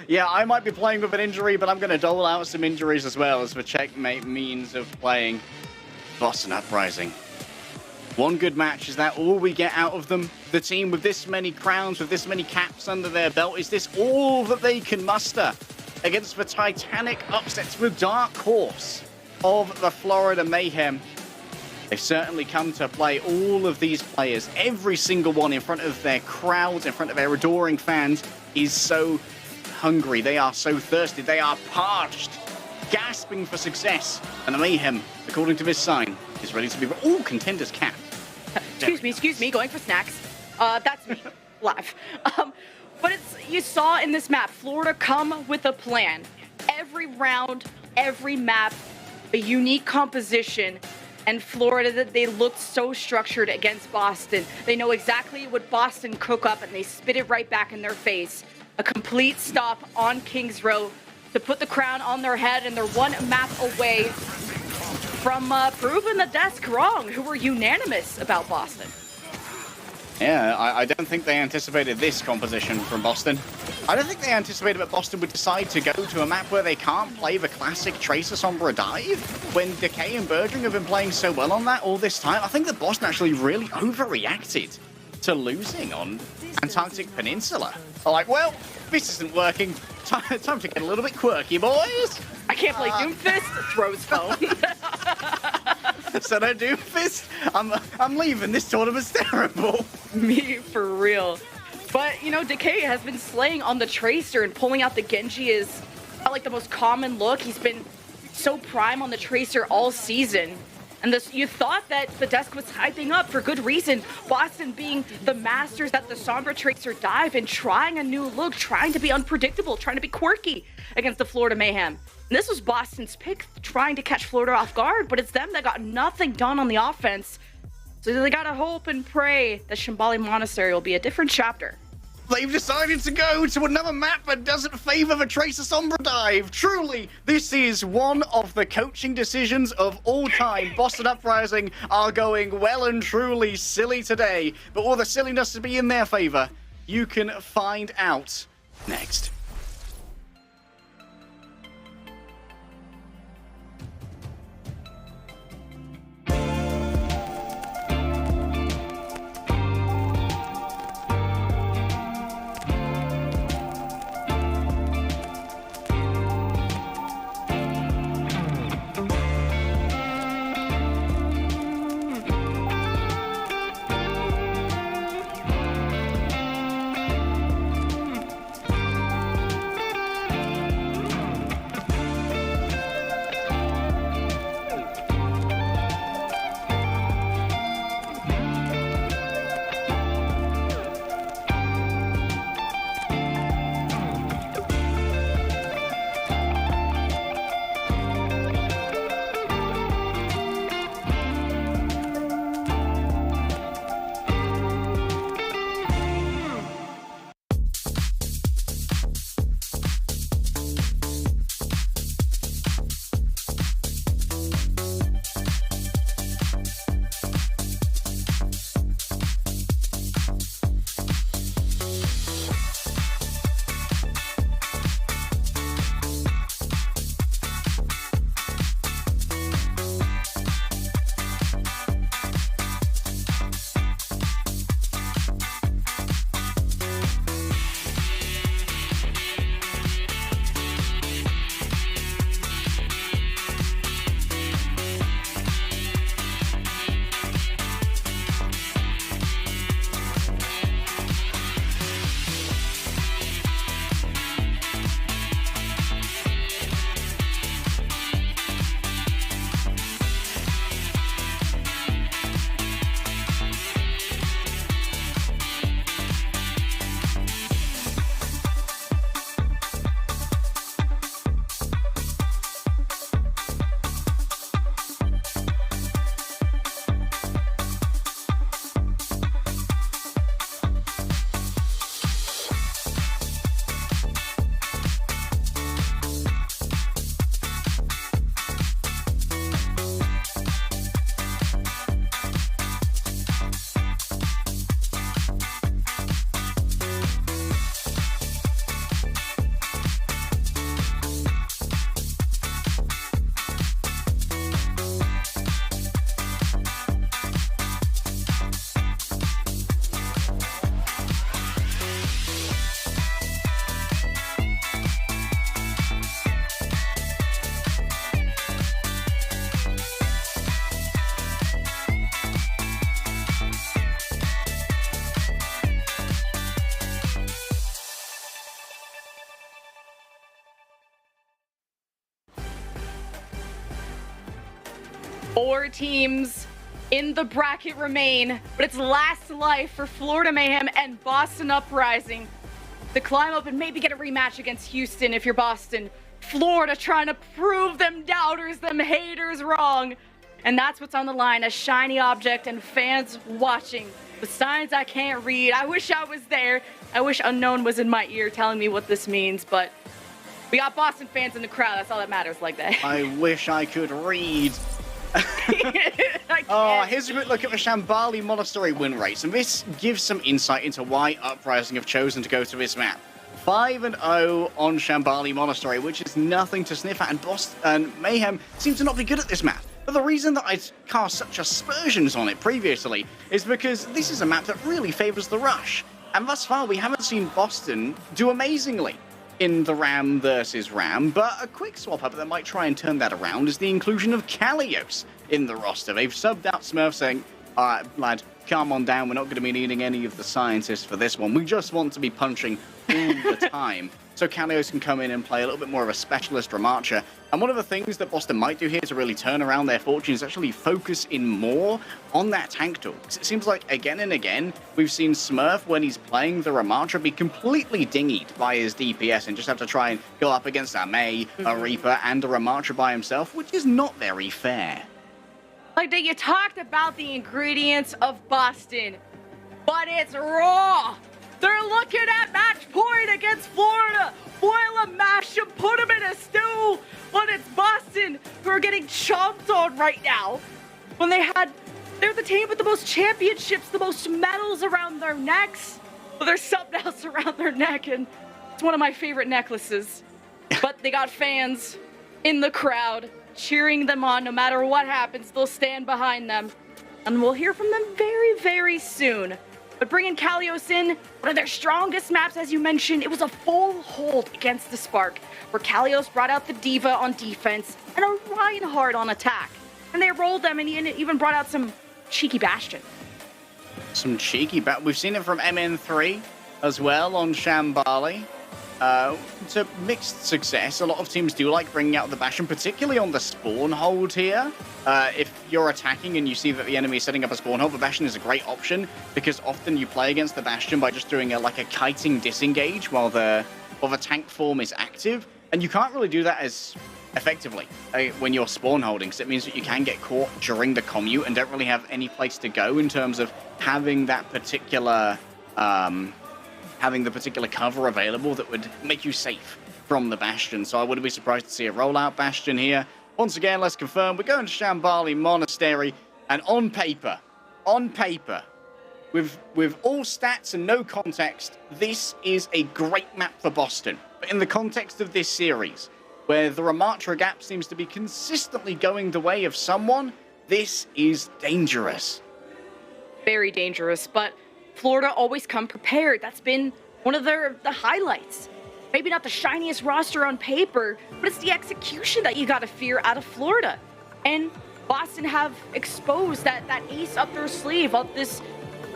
Yeah, I might be playing with an injury, but I'm going to dole out some injuries as well as the Checkmate means of playing Boston Uprising. One good match, is that all we get out of them? The team with this many crowns, with this many caps under their belt, is this all that they can muster against the titanic upsets, the dark horse of the Florida Mayhem? They've certainly come to play, all of these players, every single one in front of their crowds, in front of their adoring fans, is so hungry, they are so thirsty, they are parched, gasping for success. And the Mayhem, according to this sign, is ready to be all contenders cap. Excuse me, going for snacks. That's me, live. But you saw in this map, Florida come with a plan. Every round, every map, a unique composition. And Florida, they looked so structured against Boston. They know exactly what Boston cook up, and they spit it right back in their face. A complete stop on Kings Row to put the crown on their head, and they're one map away from proving the desk wrong, who were unanimous about Boston. Yeah, I don't think they anticipated this composition from Boston. I don't think they anticipated that Boston would decide to go to a map where they can't play the classic Tracer Sombra dive, when Decay and Verdering have been playing so well on that all this time. I think that Boston actually really overreacted to losing on Antarctic Peninsula. They're like, well, this isn't working. Time to get a little bit quirky, boys. I can't play Doomfist. Throws phone. So no Doomfist. I'm leaving. This tournament's terrible. Me for real. But you know, Decay has been slaying on the Tracer, and pulling out the Genji is not like the most common look. He's been so prime on the Tracer all season. And this, you thought that the desk was hyping up for good reason. Boston being the masters at the Sombra Tracer dive and trying a new look, trying to be unpredictable, trying to be quirky against the Florida Mayhem. And this was Boston's pick, trying to catch Florida off guard, but it's them that got nothing done on the offense. So they gotta hope and pray that Shambali Monastery will be a different chapter. They've decided to go to another map that doesn't favor the Tracer Sombra dive. Truly, this is one of the coaching decisions of all time. Boston Uprising are going well and truly silly today, but will the silliness to be in their favor? You can find out next. Four teams in the bracket remain, but it's last life for Florida Mayhem and Boston Uprising to climb up and maybe get a rematch against Houston if you're Boston. Florida trying to prove them doubters, them haters wrong. And that's what's on the line, a shiny object and fans watching. The signs I can't read. I wish I was there. I wish Unknown was in my ear telling me what this means, but we got Boston fans in the crowd. That's all that matters like that. I wish I could read. I can't. Oh, here's a quick look at the Shambali Monastery win rates, and this gives some insight into why Uprising have chosen to go to this map. 5-0 on Shambali Monastery, which is nothing to sniff at, and Boston and Mayhem seem to not be good at this map. But the reason that I'd cast such aspersions on it previously is because this is a map that really favors the rush. And thus far, we haven't seen Boston do amazingly in the Ram versus Ram, but a quick swap up that might try and turn that around is the inclusion of Kalios in the roster. They've subbed out Smurf saying, alright, lad, calm on down. We're not going to be needing any of the scientists for this one. We just want to be punching all the time. So Kalios can come in and play a little bit more of a specialist Ramatcha. And one of the things that Boston might do here to really turn around their fortunes is actually focus in more on that tank tool. Because it seems like again and again, we've seen Smurf, when he's playing the Ramatcha, be completely dinghied by his DPS and just have to try and go up against a Mei, a Reaper, and a Ramatcha by himself, which is not very fair. Like, you talked about the ingredients of Boston, but it's raw. They're looking at match point against Florida. Boil them, mash them, put them in a stew. But it's Boston who are getting chomped on right now. When they're the team with the most championships, the most medals around their necks. Well, there's something else around their neck, and it's one of my favorite necklaces. But they got fans in the crowd cheering them on. No matter what happens, they'll stand behind them. And we'll hear from them very, very soon. But bringing Kalios in, one of their strongest maps, as you mentioned, it was a full hold against the Spark, where Kalios brought out the Diva on defense and a Reinhardt on attack. And they rolled them, and he even brought out some cheeky Bastion. Some cheeky we've seen it from MN3 as well on Shambali. To mixed success. A lot of teams do like bringing out the Bastion, particularly on the spawn hold here. If you're attacking and you see that the enemy is setting up a spawn hold, the Bastion is a great option because often you play against the Bastion by just doing a kiting disengage while the tank form is active, and you can't really do that as effectively when you're spawn holding, because it means that you can get caught during the commute and don't really have any place to go in terms of having that particular cover available that would make you safe from the Bastion. So I wouldn't be surprised to see a rollout Bastion here. Once again, let's confirm, we're going to Shambali Monastery, and on paper, with all stats and no context, this is a great map for Boston. But in the context of this series, where the Ramattra gap seems to be consistently going the way of someone, this is dangerous. Very dangerous, but Florida always come prepared. That's been one of the highlights. Maybe not the shiniest roster on paper, but it's the execution that you gotta fear out of Florida. And Boston have exposed that ace up their sleeve of this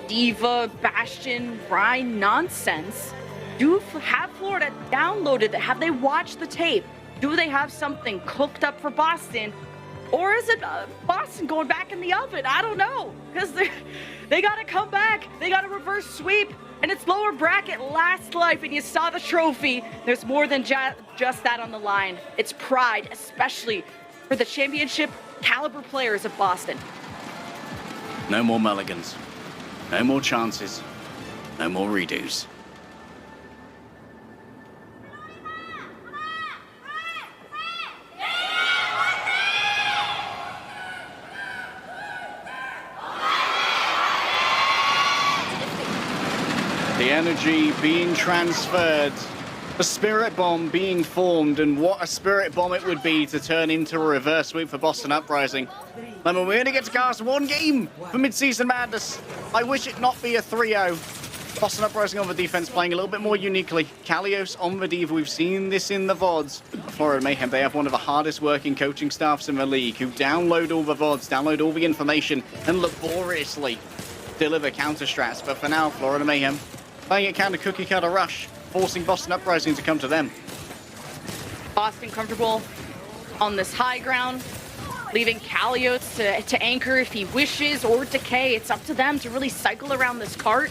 Diva, Bastion, Rhine nonsense. Have Florida downloaded that? Have they watched the tape? Do they have something cooked up for Boston? Or is it Boston going back in the oven? I don't know, because they got to come back. They got to reverse sweep, and it's lower bracket last life, and you saw the trophy. There's more than just that on the line. It's pride, especially for the championship caliber players of Boston. No more mulligans. No more chances. No more redos. The energy being transferred, a spirit bomb being formed, and what a spirit bomb it would be to turn into a reverse sweep for Boston Uprising. I mean, we only get to cast one game for Midseason Madness. I wish it not be a 3-0. Boston Uprising on the defense, playing a little bit more uniquely. Kalios on the Diva, we've seen this in the VODs. Florida Mayhem, they have one of the hardest working coaching staffs in the league, who download all the VODs, download all the information, and laboriously deliver counter strats. But for now, Florida Mayhem playing it counter cookie cutter rush, forcing Boston Uprising to come to them. Boston comfortable on this high ground, leaving Kalios to anchor if he wishes, or Decay. It's up to them to really cycle around this cart.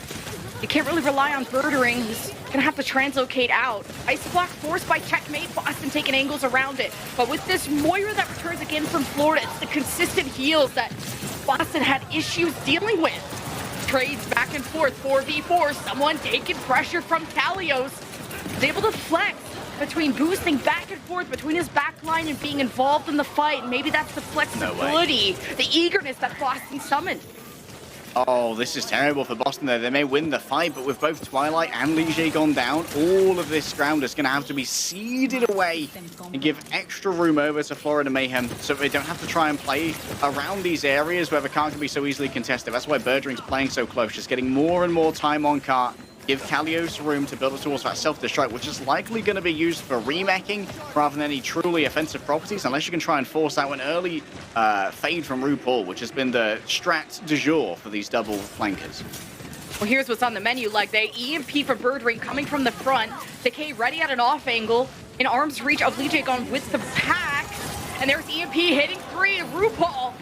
You can't really rely on Birdering. He's gonna have to translocate out. Ice Block forced by Checkmate. Boston taking angles around it. But with this Moira that returns again from Florida, it's the consistent heals that Boston had issues dealing with. Trades back and forth, 4v4, someone taking pressure from Kalios. Is able to flex between boosting back and forth between his backline and being involved in the fight. Maybe that's the flexibility, the eagerness that Boston summoned. Oh, this is terrible for Boston there. They may win the fight, but with both Twilight and Ligier gone down, all of this ground is going to have to be seeded away and give extra room over to Florida Mayhem so they don't have to try and play around these areas where the cart can be so easily contested. That's why Bergering's playing so close, just getting more and more time on cart give Kalios room to build towards that self-destruct, which is likely going to be used for remeching rather than any truly offensive properties, unless you can try and force out an early fade from RuPaul, which has been the strat du jour for these double flankers. Well, here's what's on the menu. Like, they EMP for Birdring coming from the front. Decay ready at an off angle. In arm's reach of Lijigon with the pack. And there's EMP hitting 3. RuPaul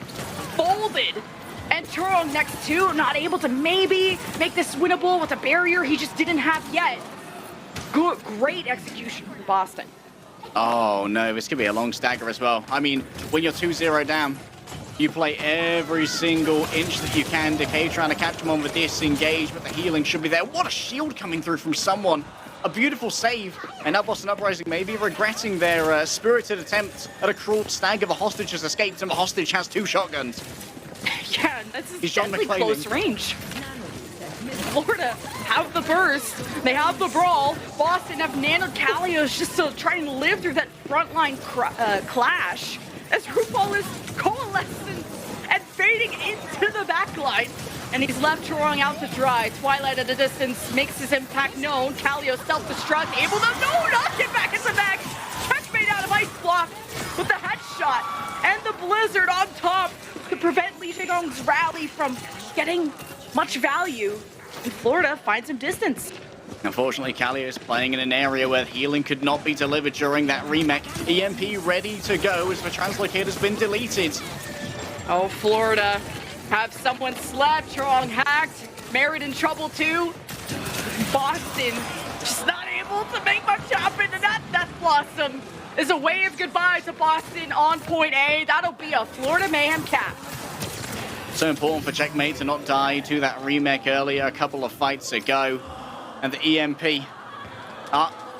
folded. And Turong next 2, not able to maybe make this winnable with a barrier he just didn't have yet. Good, great execution from Boston. Oh, no, this could be a long stagger as well. I mean, when you're 2-0 down, you play every single inch that you can. Decay trying to catch him on the disengage, but the healing should be there. What a shield coming through from someone. A beautiful save. And now Boston Uprising may be regretting their spirited attempt at a cruel stagger. The hostage has escaped, and the hostage has 2 shotguns. Yeah, this is definitely close range. Florida have the burst. They have the brawl. Boston have nanoed Kalios just to try and live through that frontline clash. As RuPaul is coalescing and fading into the backline. And he's left Turong out to dry. Twilight at a distance makes his impact known. Kalios self-destruct, able to not get back in the back. Checkmate out of Ice Block with the headshot. And the Blizzard on top to prevent Lijigon's rally from getting much value. And Florida finds some distance. Unfortunately, Kalios playing in an area where healing could not be delivered during that remake. EMP ready to go as the translocator's been deleted. Oh, Florida have someone slapped, Turong hacked, Merritt in trouble too. Boston just not able to make much happen, and that Death Blossom is a wave goodbye to Boston on point A. That'll be a Florida Mayhem cap. So important for Checkmate to not die to that remake earlier, a couple of fights ago. And the EMP.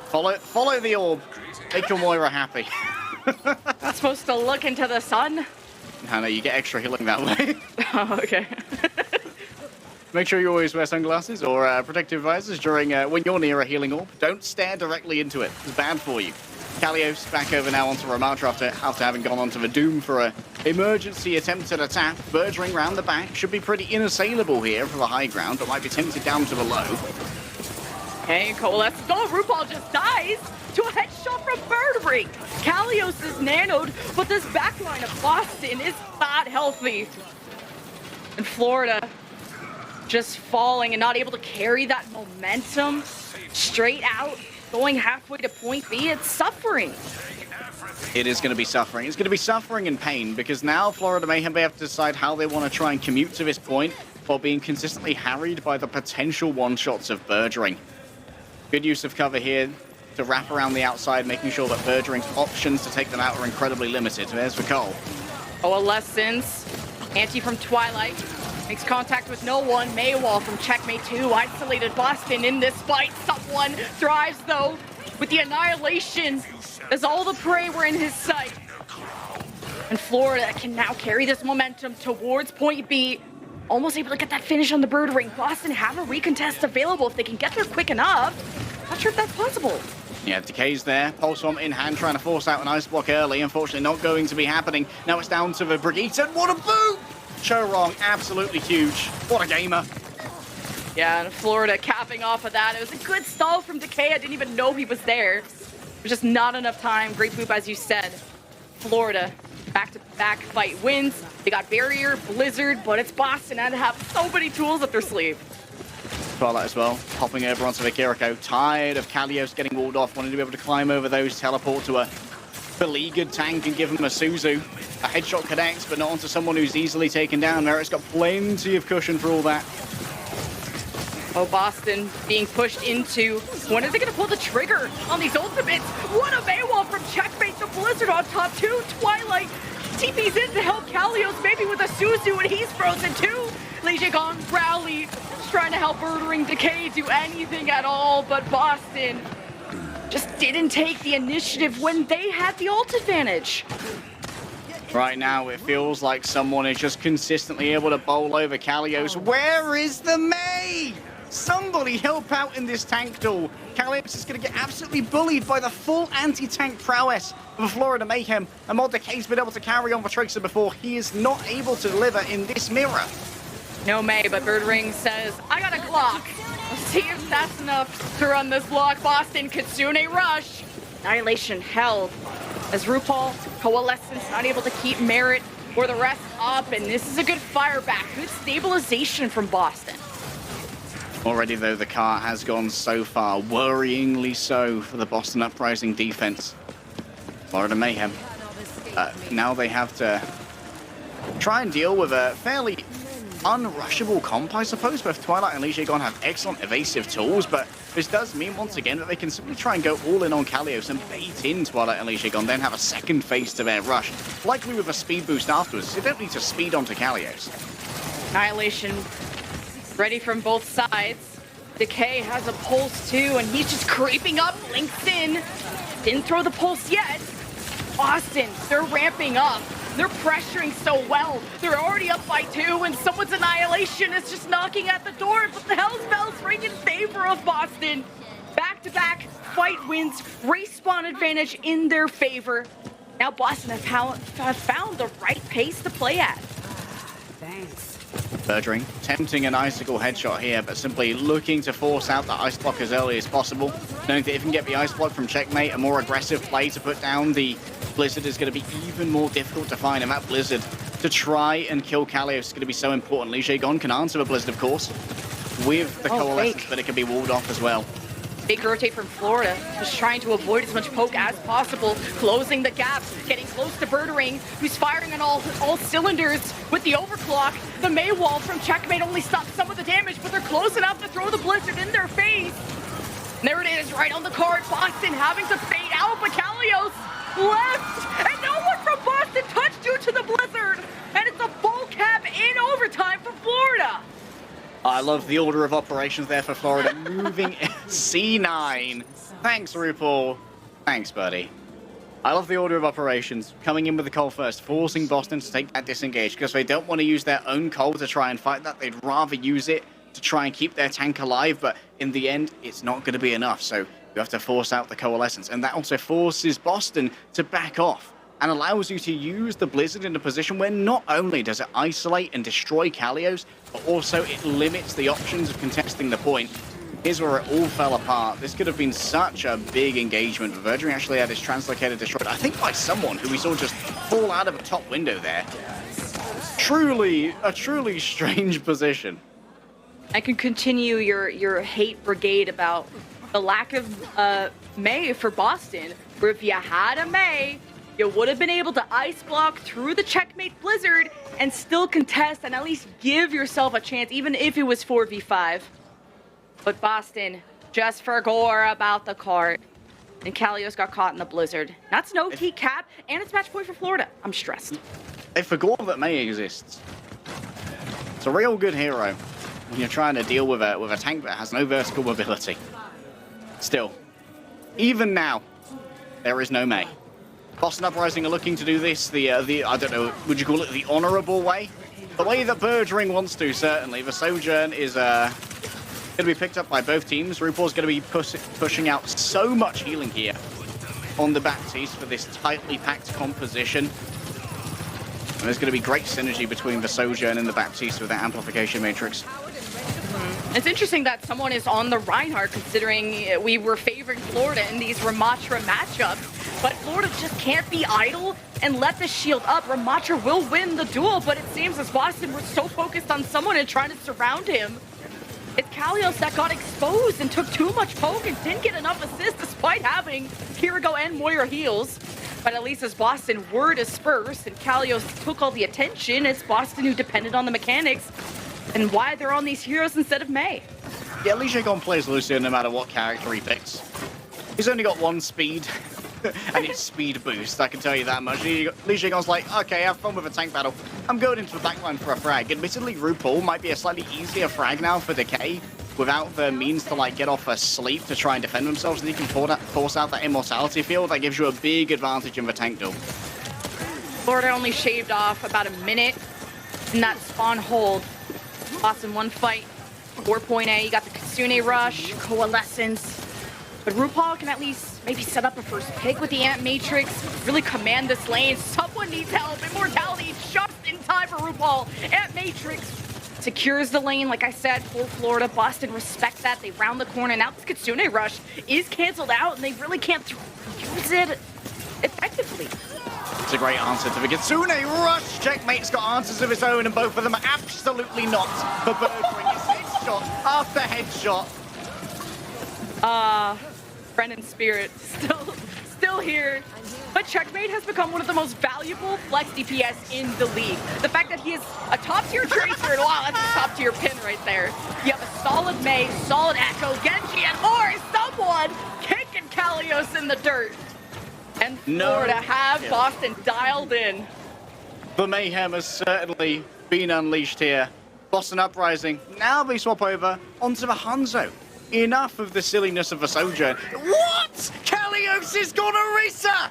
Follow the orb. Make your Moira happy. Not supposed to look into the sun. No, you get extra healing that way. Oh, okay. Make sure you always wear sunglasses or protective visors during when you're near a healing orb. Don't stare directly into it. It's bad for you. Kalios back over now onto Ramatra after having gone onto the Doom for an emergency attempt at a tap. Birdring round the back. Should be pretty inassailable here for the high ground, but might be tempted down to the low. Okay, Coalesce. Oh, RuPaul just dies to a headshot from Birdring. Kalios is nanoed, but this backline of Boston is not healthy. And Florida just falling and not able to carry that momentum straight out, going halfway to point B. It's suffering. It is going to be suffering. It's going to be suffering and pain because now Florida Mayhem may have to decide how they want to try and commute to this point while being consistently harried by the potential one-shots of Birdring. Good use of cover here to wrap around the outside, making sure that Birdring's options to take them out are incredibly limited. There's the call. Coalescence. Anti from Twilight. Makes contact with no one. Maywall from Checkmate 2. Isolated Boston in this fight. Someone thrives, though, with the annihilation as all the prey were in his sight. And Florida can now carry this momentum towards point B. Almost able to get that finish on the Birdring. Boston have a recontest available if they can get there quick enough. Not sure if that's possible. Yeah, Decay's there. Pulse Bomb in hand, trying to force out an ice block early. Unfortunately, not going to be happening. Now it's down to the Brigitte, and what a boot! Chorong, absolutely huge. What a gamer. Yeah, and Florida capping off of that. It was a good stall from Decay. I didn't even know he was there. There's just not enough time. Great boop, as you said. Florida, back-to-back fight wins. They got Barrier, Blizzard, but it's Boston and have so many tools up their sleeve. Twilight as well, hopping over onto the Kiriko. Tired of Kalios getting walled off, wanting to be able to climb over those, teleport to a beleaguered tank and give him a Suzu. A headshot connects, but not onto someone who's easily taken down. Merritt's got plenty of cushion for all that. Oh, Boston being pushed into. When are they going to pull the trigger on these ultimates? What a Maywall from Checkmate. The Blizzard on top too. Twilight TP's in to help Kalios, maybe with a Suzu, and he's frozen too. Lijigon rally, trying to help Birdring Decay do anything at all, but Boston just didn't take the initiative when they had the ult advantage. Right now, it feels like someone is just consistently able to bowl over Kalios. Where is the May? Somebody help out in this tank duel. Kalios is going to get absolutely bullied by the full anti-tank prowess of Florida Mayhem. And while Decay's been able to carry on for Tracer before, he is not able to deliver in this mirror. No May, but Birdring says, I got a Glock. Let's see if that's enough to run this block. Boston, Kitsune rush. Annihilation held as RuPaul, Coalescence not able to keep Merit or the rest up, and this is a good fire back. Good stabilization from Boston. Already, though, the car has gone so far, worryingly so for the Boston Uprising defense. Florida Mayhem. Now they have to try and deal with a fairly unrushable comp, I suppose. Both Twilight and Liege Gon have excellent evasive tools, but this does mean, once again, that they can simply try and go all in on Kalios and bait in Twilight and Liege Gon, then have a second phase to their rush, likely with a speed boost afterwards. They don't need to speed onto Kalios. Annihilation ready from both sides. Decay has a pulse too, and he's just creeping up, links in. Didn't throw the pulse yet. Boston, they're ramping up. They're pressuring so well. They're already up by 2, and someone's Annihilation is just knocking at the door, but the Hell's Bells ring in favor of Boston. Back-to-back fight wins, race spawn advantage in their favor. Now Boston have found the right pace to play at. Thanks. Birdring tempting an Icicle headshot here, but simply looking to force out the Ice Block as early as possible, knowing that if he can get the Ice Block from Checkmate, a more aggressive play to put down the Blizzard is going to be even more difficult to find, and that Blizzard to try and kill Kalios is going to be so important. Liege Gon can answer the Blizzard, of course, with the Coalescence, but it can be walled off as well. Big rotate from Florida, just trying to avoid as much poke as possible, closing the gap, getting close to Birdring, who's firing on all cylinders with the overclock. The May wall from Checkmate only stops some of the damage, but they're close enough to throw the Blizzard in their face. And there it is, right on the card. Boston having to fade out, but Kalios left, and no one from Boston touched due to the Blizzard, and it's a full cap in overtime for Florida. I love the order of operations there for Florida, moving C9. Thanks, RuPaul. Thanks, buddy. I love the order of operations, coming in with the coal first, forcing Boston to take that disengage, because they don't want to use their own coal to try and fight that. They'd rather use it to try and keep their tank alive, but in the end, it's not going to be enough, so you have to force out the Coalescence, and that also forces Boston to back off and allows you to use the Blizzard in a position where not only does it isolate and destroy Kalios, but also it limits the options of contesting the point. Here's where it all fell apart. This could have been such a big engagement. Birdring actually had his translocator destroyed, I think by someone who we saw just fall out of a top window there. A truly strange position. I can continue your hate brigade about the lack of May for Boston, where if you had a May, you would have been able to ice block through the Checkmate Blizzard and still contest and at least give yourself a chance, even if it was 4v5. But Boston just forgot about the cart, and Kalios got caught in the Blizzard. That's no heat cap, and it's match point for Florida. I'm stressed. They forgot that May exists. It's a real good hero when you're trying to deal with a tank that has no vertical mobility. Still, even now, there is no May. Boston Uprising are looking to do this the I don't know, would you call it the honorable way? The way that Birdring wants to, certainly. The Sojourn is going to be picked up by both teams. RuPaul's going to be pushing out so much healing here on the Baptiste for this tightly packed composition. And there's going to be great synergy between the Sojourn and the Baptiste with that amplification matrix. It's interesting that someone is on the Reinhardt, considering we were favoring Florida in these Ramatra matchups. But Florida just can't be idle and let the shield up. Ramatra will win the duel, but it seems as Boston were so focused on someone and trying to surround him. It's Kalios that got exposed and took too much poke and didn't get enough assist despite having Kirigo and Moira heals. But at least as Boston were dispersed and Kalios took all the attention, it's Boston who depended on the mechanics and why they're on these heroes instead of May. Yeah, Liege Gon plays Lucio no matter what character he picks. He's only got one speed, and it's speed boost, I can tell you that much. Liege Gon's like, okay, have fun with a tank battle. I'm going into the backline for a frag. Admittedly, RuPaul might be a slightly easier frag now for Decay, without the means to like get off a sleep to try and defend themselves, and you can force out that immortality field. That gives you a big advantage in the tank duel. Florida only shaved off about a minute in that spawn hold. Boston one fight, 4.A, you got the Kitsune rush, Coalescence. But RuPaul can at least maybe set up a first pick with the Ant Matrix, really command this lane. Someone needs help. Immortality just in time for RuPaul. Ant Matrix secures the lane, like I said, for Florida. Boston respect that. They round the corner. Now this Kitsune rush is canceled out, and they really can't use it effectively. It's a great answer to the Kitsune rush. Checkmate's got answers of his own, and both of them are absolutely not for Birdwing. It's headshot after headshot. Brennan Spirit still here. But Checkmate has become one of the most valuable flex DPS in the league. The fact that he is a top-tier Tracer, and wow, that's a top-tier pin right there. You have a solid Mei, solid Echo, Genji, and more. Someone kicking Kalios in the dirt. And Florida have Boston dialed in. The mayhem has certainly been unleashed here. Boston Uprising, now they swap over onto the Hanzo. Enough of the silliness of a Sojourn. What? Kalios is gonna Orisa!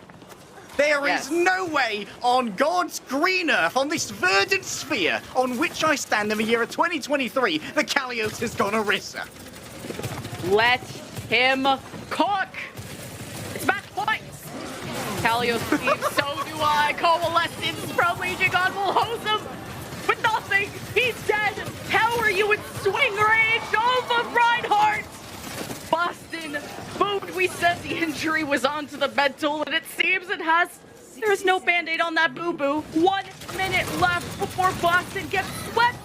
There is no way on God's green earth, on this verdant sphere on which I stand in the year of 2023, that Kalios has gone Orisa. Let him cook. It's match points. Kalios believes, so do I. Coalescence from Legion God will hose him with nothing. He's dead. How are you in swing range over Reinhardt? Boston boomed. We said the injury was onto the mental, and it seems it has. There's no band-aid on that boo-boo. 1 minute left before Boston gets swept.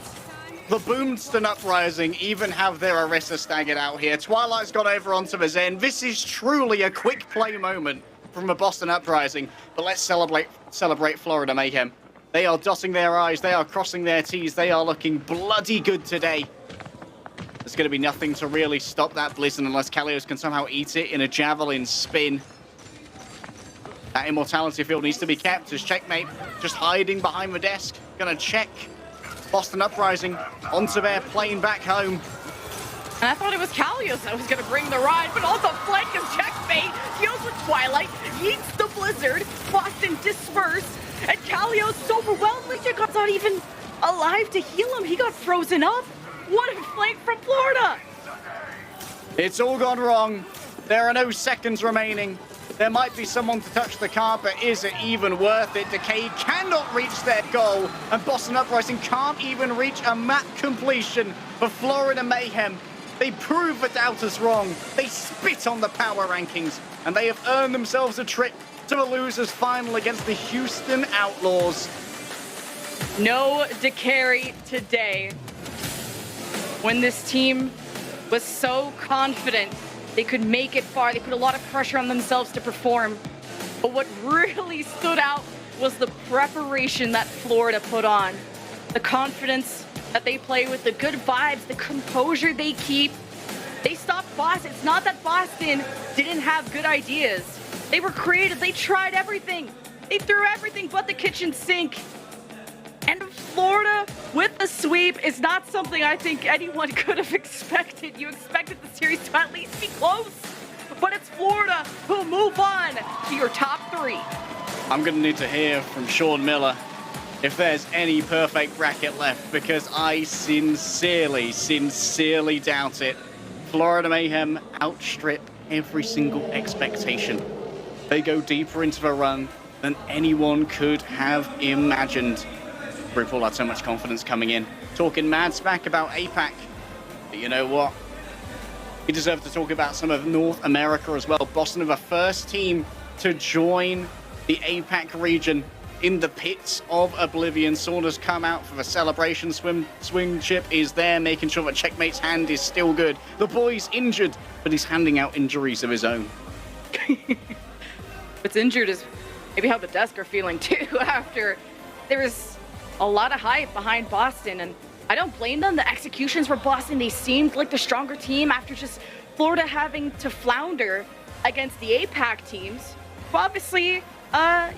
The Boston Uprising even have their Orisa staggered out here. Twilight's got over onto the Zen. This is truly a quick play moment from the Boston Uprising. But let's celebrate Florida Mayhem. They are dotting their I's. They are crossing their T's. They are looking bloody good today. There's going to be nothing to really stop that Blizzard unless Kalios can somehow eat it in a javelin spin. That immortality field needs to be kept as Checkmate just hiding behind the desk. Going to check Boston Uprising onto their plane back home. And I thought it was Kalios that was going to bring the ride, but on the flank is Checkmate. Deals with Twilight, eats the Blizzard. Boston dispersed, and Kalios so overwhelmed. Legion God's not even alive to heal him. He got frozen up. What a flank from Florida! It's all gone wrong. There are no seconds remaining. There might be someone to touch the car, but is it even worth it? Decade cannot reach their goal, and Boston Uprising can't even reach a map completion for Florida Mayhem. They prove the doubters wrong. They spit on the power rankings, and they have earned themselves a trip to the losers final against the Houston Outlaws. No Decay today. When this team was so confident they could make it far, they put a lot of pressure on themselves to perform. But what really stood out was the preparation that Florida put on. The confidence that they play with, the good vibes, the composure they keep. They stopped Boston. It's not that Boston didn't have good ideas. They were creative. They tried everything. They threw everything but the kitchen sink. And Florida with the sweep is not something I think anyone could have expected. You expected the series to at least be close. But it's Florida who move on to your top 3. I'm going to need to hear from Sean Miller if there's any perfect bracket left, because I sincerely doubt it. Florida Mayhem outstrip every single expectation. They go deeper into the run than anyone could have imagined. RuPaul had so much confidence coming in, talking mad smack about APAC. But you know what? He deserves to talk about some of North America as well. Boston are the first team to join the APAC region in the pits of Oblivion. Saunders come out for the celebration. Swing chip is there, making sure that Checkmate's hand is still good. The boy's injured, but he's handing out injuries of his own. What's injured is maybe how the desk are feeling too after there was a lot of hype behind Boston, and I don't blame them. The executions for Boston, they seemed like the stronger team after just Florida having to flounder against the APAC teams. But obviously,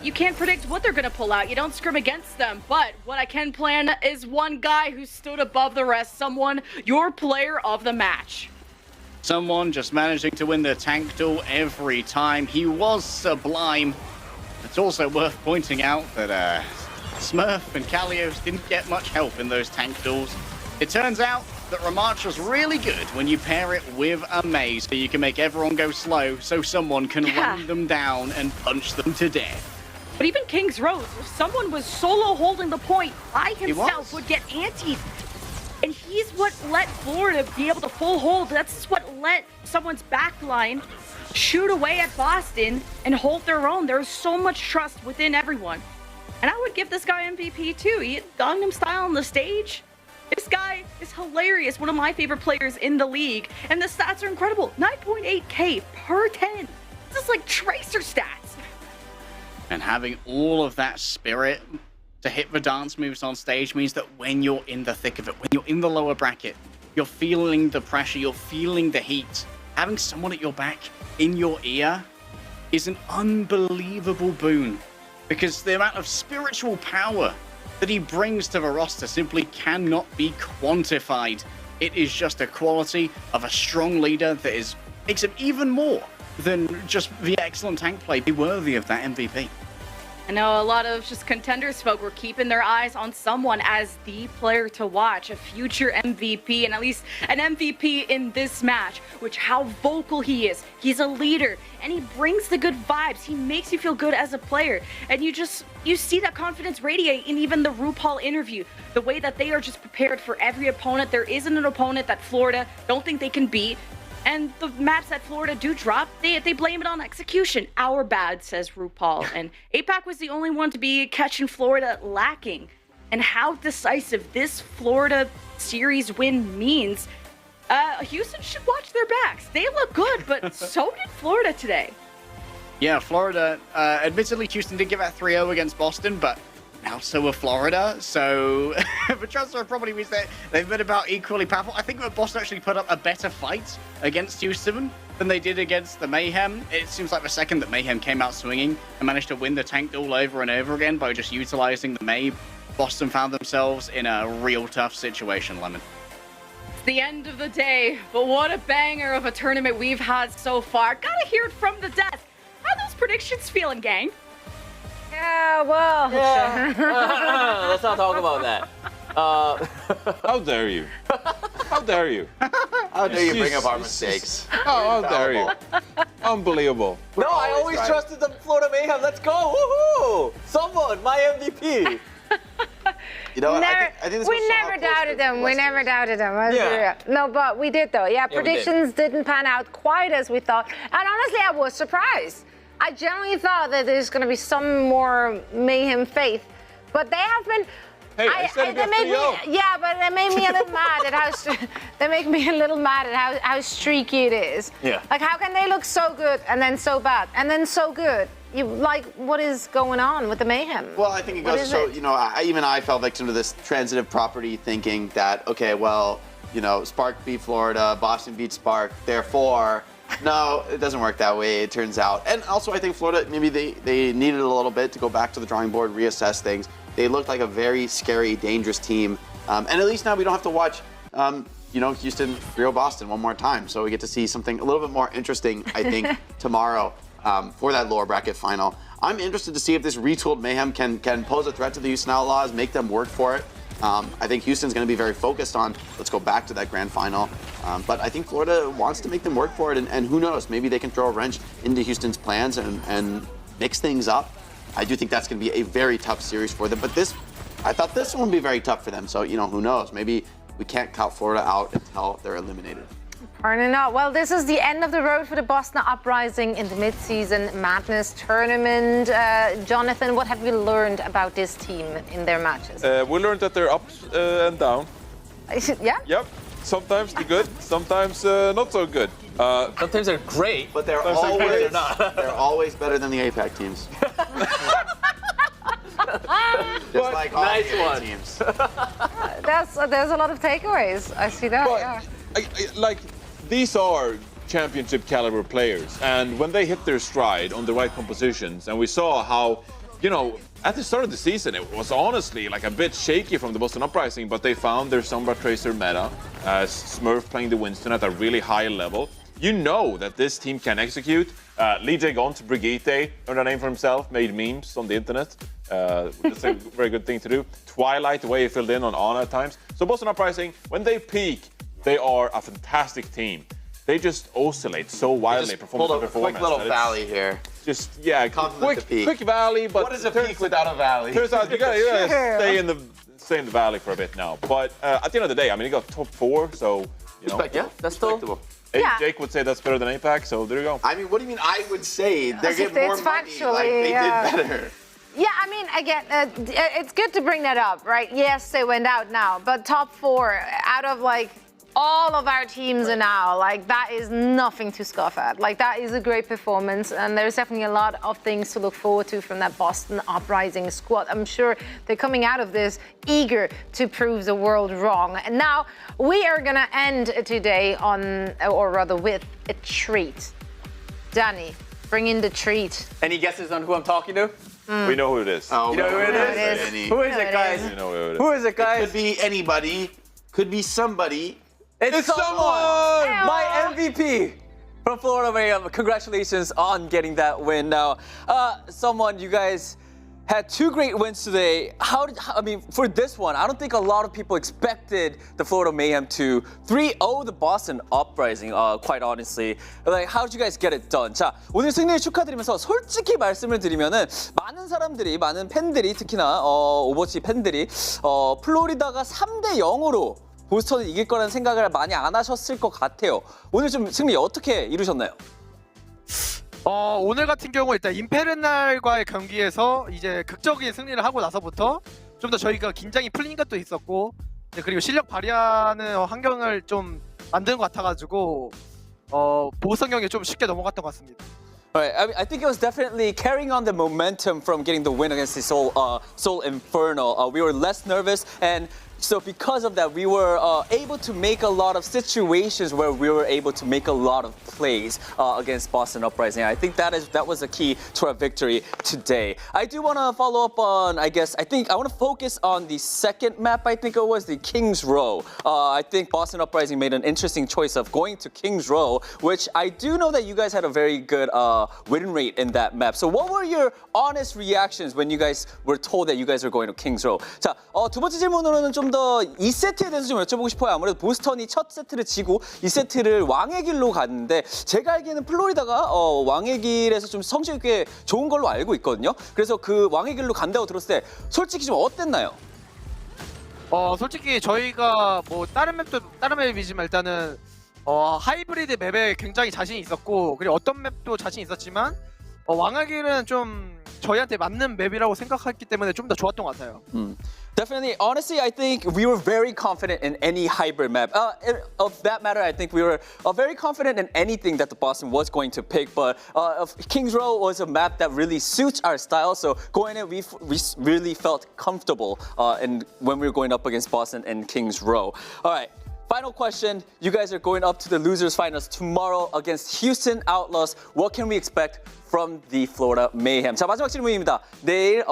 you can't predict what they're going to pull out. You don't scrim against them. But what I can plan is one guy who stood above the rest, someone, your player of the match. Someone just managing to win the tank duel every time. He was sublime. It's also worth pointing out that Smurf and Kalios didn't get much help in those tank duels. It turns out that Ramacha's really good when you pair it with a Mei, so you can make everyone go slow so someone can run them down and punch them to death. But even King's Rose, if someone was solo holding the point by himself, would get antied. And he's what let Florida be able to full hold. That's what let someone's backline shoot away at Boston and hold their own. There's so much trust within everyone. And I would give this guy MVP too. He had Gangnam Style on the stage. This guy is hilarious. One of my favorite players in the league. And the stats are incredible. 9.8K per 10. This is like Tracer stats. And having all of that spirit to hit the dance moves on stage means that when you're in the thick of it, when you're in the lower bracket, you're feeling the pressure, you're feeling the heat. Having someone at your back, in your ear, is an unbelievable boon. Because the amount of spiritual power that he brings to the roster simply cannot be quantified. It is just a quality of a strong leader that makes him even more than just the excellent tank play be worthy of that MVP. I know a lot of just contenders folk were keeping their eyes on someone as the player to watch, a future MVP, and at least an MVP in this match, which how vocal he is. He's a leader, and he brings the good vibes. He makes you feel good as a player, and you see that confidence radiate in even the RuPaul interview, the way that they are just prepared for every opponent. There isn't an opponent that Florida don't think they can beat. And the maps that Florida do drop, they blame it on execution. Our bad, says RuPaul. And APAC was the only one to be catching Florida lacking. And how decisive this Florida series win means, Houston should watch their backs. They look good, but so did Florida today. Yeah, Florida, admittedly, Houston did give out 3-0 against Boston, but now so are Florida, so the transfer probably means that they've been about equally powerful. I think that Boston actually put up a better fight against Houston than they did against the Mayhem. It seems like the second that Mayhem came out swinging and managed to win the tank duel over and over again by just utilizing the May, Boston found themselves in a real tough situation, Lemon. It's the end of the day, but what a banger of a tournament we've had so far. Gotta hear it from the desk. How are those predictions feeling, gang? Yeah, well. Yeah. Let's not talk about that. How dare you? How dare you? How dare you bring up our mistakes? How dare you? Unbelievable. No, I always right. trusted the Florida Mayhem. Let's go. Woohoo! Someone, my MVP. You know what? I think this we was never doubted them. We never doubted them. Yeah. No, but we did though. Yeah, we predictions didn't pan out quite as we thought. And honestly, I was surprised. I genuinely thought that there's going to be some more Mayhem faith, but they have been. Hey, I said it got 3-0. Yeah, but they made me a little mad at how. They make me a little mad at how streaky it is. Yeah. Like, how can they look so good and then so bad and then so good? What is going on with the Mayhem? Well, I think it goes to show, you know, I fell victim to this transitive property thinking that, okay, well, you know, Spark beat Florida, Boston beat Spark, therefore, no, it doesn't work that way, it turns out. And also, I think Florida, maybe they needed a little bit to go back to the drawing board, reassess things. They looked like a very scary, dangerous team. And at least now we don't have to watch, you know, Houston, Rio, Boston one more time. So we get to see something a little bit more interesting, I think, tomorrow. For that lower bracket final. I'm interested to see if this retooled Mayhem can pose a threat to the Houston Outlaws, make them work for it. I think Houston's going to be very focused on, let's go back to that grand final. But I think Florida wants to make them work for it, and who knows, maybe they can throw a wrench into Houston's plans and mix things up. I do think that's going to be a very tough series for them. But I thought this one would be very tough for them. So, you know, who knows? Maybe we can't count Florida out until they're eliminated. Apparently not. Well, this is the end of the road for the Boston Uprising in the Midseason Madness tournament. Jonathan, what have we learned about this team in their matches? We learned that they're up and down. Yeah? Yep. Sometimes they're good, sometimes not so good. Sometimes they're great, But they're always better than the APAC teams. Just like all nice the APAC one. teams. There's a lot of takeaways. I see that. But, Yeah. these are championship caliber players, and when they hit their stride on the right compositions, and we saw how, you know, at the start of the season, it was honestly like a bit shaky from the Boston Uprising, but they found their Sombra Tracer meta, Smurf playing the Winston at a really high level. You know that this team can execute. Lee Jae-gon to Brigitte, earned a name for himself, made memes on the internet. That's a very good thing to do. Twilight, the way he filled in on Ana at times. So Boston Uprising, when they peak, they are a fantastic team. They just oscillate so wildly, performance to performance. Quick little valley here. Just, yeah, Compliment the peak. quick valley, but What is a peak without a valley? turns out you gotta stay in the valley for a bit now. But at the end of the day, I mean, he got top 4, so, you know. Yeah, that's still. Respectable. Yeah. Jake would say that's better than APAC, so there you go. I mean, what do you mean I would say? They're As getting if more it's money. factually, Like, they yeah. did better. Yeah, I mean, again, it's good to bring that up, right? Yes, they went out now, but top 4 out of like all of our teams are now, like that is nothing to scoff at. Like that is a great performance, and there's definitely a lot of things to look forward to from that Boston Uprising squad. I'm sure they're coming out of this eager to prove the world wrong. And now we are gonna end today on, or rather with, a treat. Danny, bring in the treat. Any guesses on who I'm talking to? We know who it is. Oh, You know who it is? Any. Who is No, it, it guys? is. You know who it is. Who is it, guys? Could be anybody. Could be somebody. It's someone! Hey-oh. My MVP from Florida Mayhem. Congratulations on getting that win. Now, someone, you guys had 2 great wins today. I mean, for this one, I don't think a lot of people expected the Florida Mayhem to 3-0 the Boston Uprising, quite honestly. Like, how did you guys get it done? 자, 오늘 승리를 축하드리면서 솔직히 말씀을 드리면은 많은 사람들이, 많은 팬들이, 특히나 오버워치 팬들이 플로리다가 3대 0으로 보스턴을 이길 거라는 생각을 많이 안 하셨을 것 같아요. 오늘 좀 승리 어떻게 이루셨나요? 오늘 같은 경우 일단 임페르날과의 경기에서 이제 극적인 승리를 하고 나서부터 좀 더 저희가 긴장이 풀린 것도 있었고, 그리고 실력 발휘하는 환경을 좀 만든 것 같아가지고 보스턴 경기에 좀 쉽게 넘어갔던 것 같습니다. Right. I think it was definitely carrying on the momentum from getting the win against the Seoul Inferno. We were less nervous, and so because of that, we were able to make a lot of situations where we were able to make a lot of plays against Boston Uprising. I think that was the key to our victory today. I do want to follow up on, I want to focus on the second map. I think it was the Kings Row. I think Boston Uprising made an interesting choice of going to Kings Row, which I do know that you guys had a very good win rate in that map. So what were your honest reactions when you guys were told that you guys were going to Kings Row? 자, 두 번째 질문으로는 좀 더 2세트에 대해서 좀 여쭤보고 싶어요. 아무래도 보스턴이 첫 세트를 지고 2세트를 왕의 길로 갔는데, 제가 알기에는 플로리다가 왕의 길에서 좀 성적이 꽤 좋은 걸로 알고 있거든요. 그래서 그 왕의 길로 간다고 들었을 때 솔직히 좀 어땠나요? 솔직히 저희가 뭐 다른 맵도 다른 맵이지만 일단은 하이브리드 맵에 굉장히 자신이 있었고, 그리고 어떤 맵도 자신 있었지만 왕의 길은 좀 저희한테 맞는 맵이라고 생각했기 때문에 좀 더 좋았던 것 같아요. Definitely. Honestly, I think we were very confident in any hybrid map. Of that matter, I think we were very confident in anything that the Boston was going to pick. But Kings Row was a map that really suits our style. So going in, we really felt comfortable when we were going up against Boston and Kings Row. All right. Final question. You guys are going up to the losers finals tomorrow against Houston Outlaws. What can we expect from the Florida Mayhem? 자, 마지막 질문입니다. 내일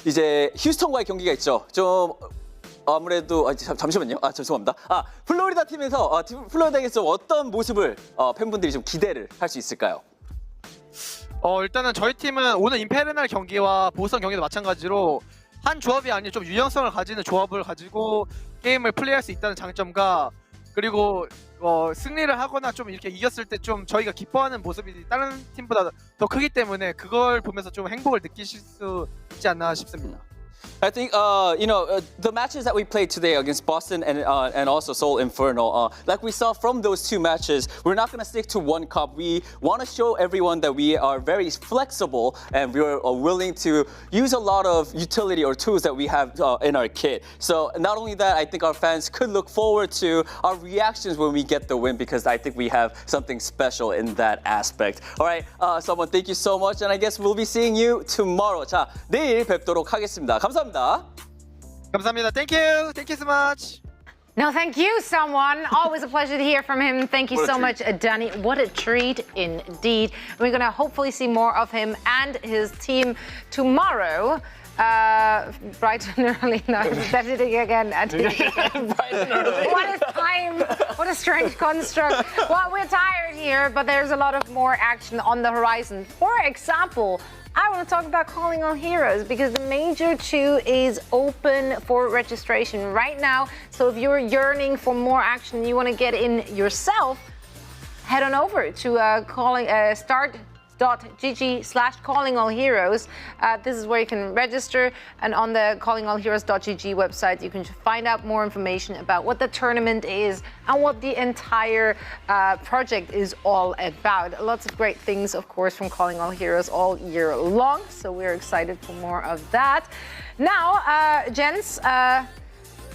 이제 휴스턴과의 경기가 있죠. 좀 아무래도 잠시만요. 죄송합니다. 플로리다 팀에서 플로리다에서 어떤 모습을 팬분들이 좀 기대를 할 수 있을까요? 일단은 저희 팀은 오늘 임페르날 경기와 보스턴 경기도 마찬가지로 한 조합이 아닌 좀 유연성을 가지는 조합을 가지고 게임을 플레이할 수 있다는 장점과, 그리고 승리를 하거나 좀 이렇게 이겼을 때 좀 저희가 기뻐하는 모습이 다른 팀보다 더 크기 때문에 그걸 보면서 좀 행복을 느끼실 수 있지 않나 싶습니다. I think the matches that we played today against Boston and also Seoul Inferno, like we saw from those 2 matches, we're not going to stick to one comp. We want to show everyone that we are very flexible and we're willing to use a lot of utility or tools that we have in our kit. So not only that, I think our fans could look forward to our reactions when we get the win, because I think we have something special in that aspect. All right, someone, thank you so much, and I guess we'll be seeing you tomorrow. 자, 내일 뵙도록 하겠습니다. 감사합니다. 감사합니다. Thank you. Thank you so much. No, thank you, someone. Always a pleasure to hear from him. Thank you so much, Danny. What a treat indeed. We're going to hopefully see more of him and his team tomorrow. Bright and early. No, that's it again. Bright and early. What is time? What a strange construct. Well, we're tired here, but there's a lot of more action on the horizon. For example, I want to talk about Calling All Heroes, because the Major 2 is open for registration right now. So if you're yearning for more action and you want to get in yourself, head on over to callingalheroes. This is where you can register, and on the callingalheroes.gg website you can find out more information about what the tournament is and what the entire project is all about. Lots of great things, of course, from Calling All Heroes all year long, so we're excited for more of that. Now, gents,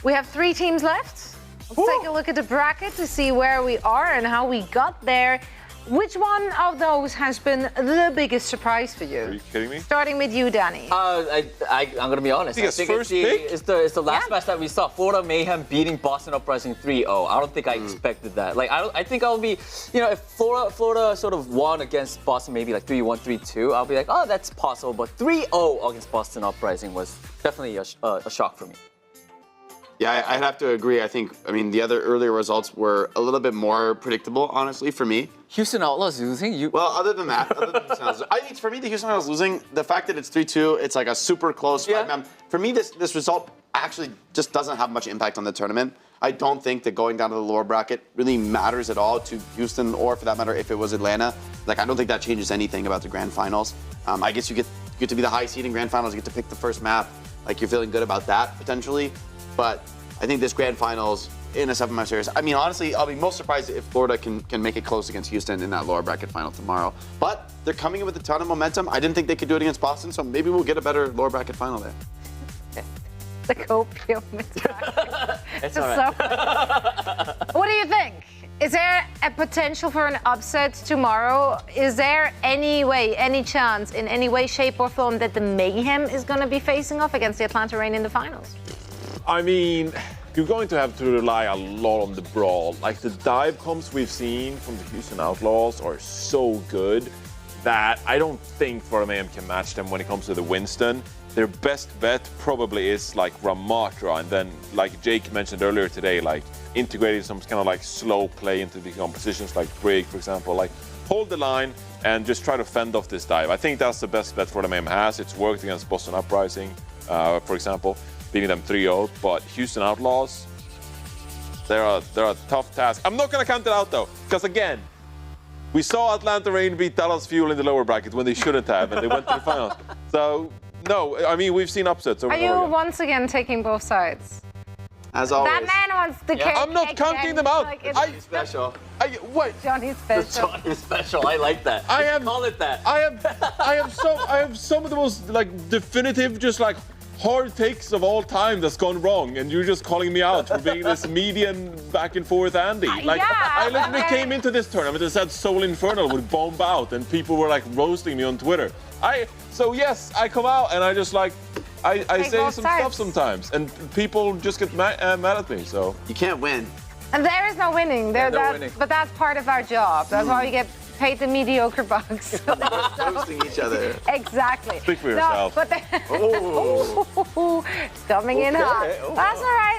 we have 3 teams left. Let's take a look at the bracket to see where we are and how we got there. Which one of those has been the biggest surprise for you? Are you kidding me? Starting with you, Danny. I'm gonna be honest. I think it's the last match that we saw. Florida Mayhem beating Boston Uprising 3-0. I don't think I expected that. Like I think I'll be, if Florida sort of won against Boston, maybe like 3-1, 3-2, I'll be like, oh, that's possible. But 3-0 against Boston Uprising was definitely a shock for me. Yeah, I'd have to agree. I mean, the other earlier results were a little bit more predictable, honestly, for me. Houston Outlaws losing? Well, other than that, I think for me, the Houston Outlaws losing, the fact that it's 3-2, it's like a super close fight. For me, this result actually just doesn't have much impact on the tournament. I don't think that going down to the lower bracket really matters at all to Houston, or for that matter, if it was Atlanta. Like, I don't think that changes anything about the grand finals. I guess you get to be the high seed in grand finals, you get to pick the first map. Like, you're feeling good about that, potentially. But I think this grand finals in a 7-match series, I mean, honestly, I'll be most surprised if Florida can make it close against Houston in that lower bracket final tomorrow. But they're coming in with a ton of momentum. I didn't think they could do it against Boston, so maybe we'll get a better lower bracket final there. The copium. It's all right. What do you think? Is there a potential for an upset tomorrow? Is there any way, any chance, in any way, shape, or form that the Mayhem is going to be facing off against the Atlanta Reign in the finals? I mean, you're going to have to rely a lot on the brawl. Like, the dive comps we've seen from the Houston Outlaws are so good that I don't think Florida Mayhem can match them when it comes to the Winston. Their best bet probably is like Ramatra, and then, like Jake mentioned earlier today, like integrating some kind of like slow play into the compositions, like Brig, for example. Like, hold the line and just try to fend off this dive. I think that's the best bet Florida Mayhem has. It's worked against Boston Uprising, for example, beating them 3-0. But Houston Outlaws, they're a tough task. I'm not going to count it out, though, because, again, we saw Atlanta Reign beat Dallas Fuel in the lower bracket when they shouldn't have, and they went to the finals. So, no, I mean, we've seen upsets over Are you once again taking both sides? As always. That man wants the cake. I'm not counting them out. Like Johnny's special. What? Johnny's special. Johnny's special. I like that. Call it that. I have some of the most like definitive, just like hard takes of all time that's gone wrong, and you're just calling me out for being this median back and forth Andy. Like, yeah, I literally came into this tournament and said Soul Infernal would bomb out, and people were like roasting me on Twitter. So yes, I come out and I just like I say some stuff sometimes, and people just get mad at me. So You can't win. And there is no winning. winning. But that's part of our job. That's why we get paid the mediocre bucks. Roasting each other. Exactly. Speak for yourself. No, but it's coming in hot. That's all right.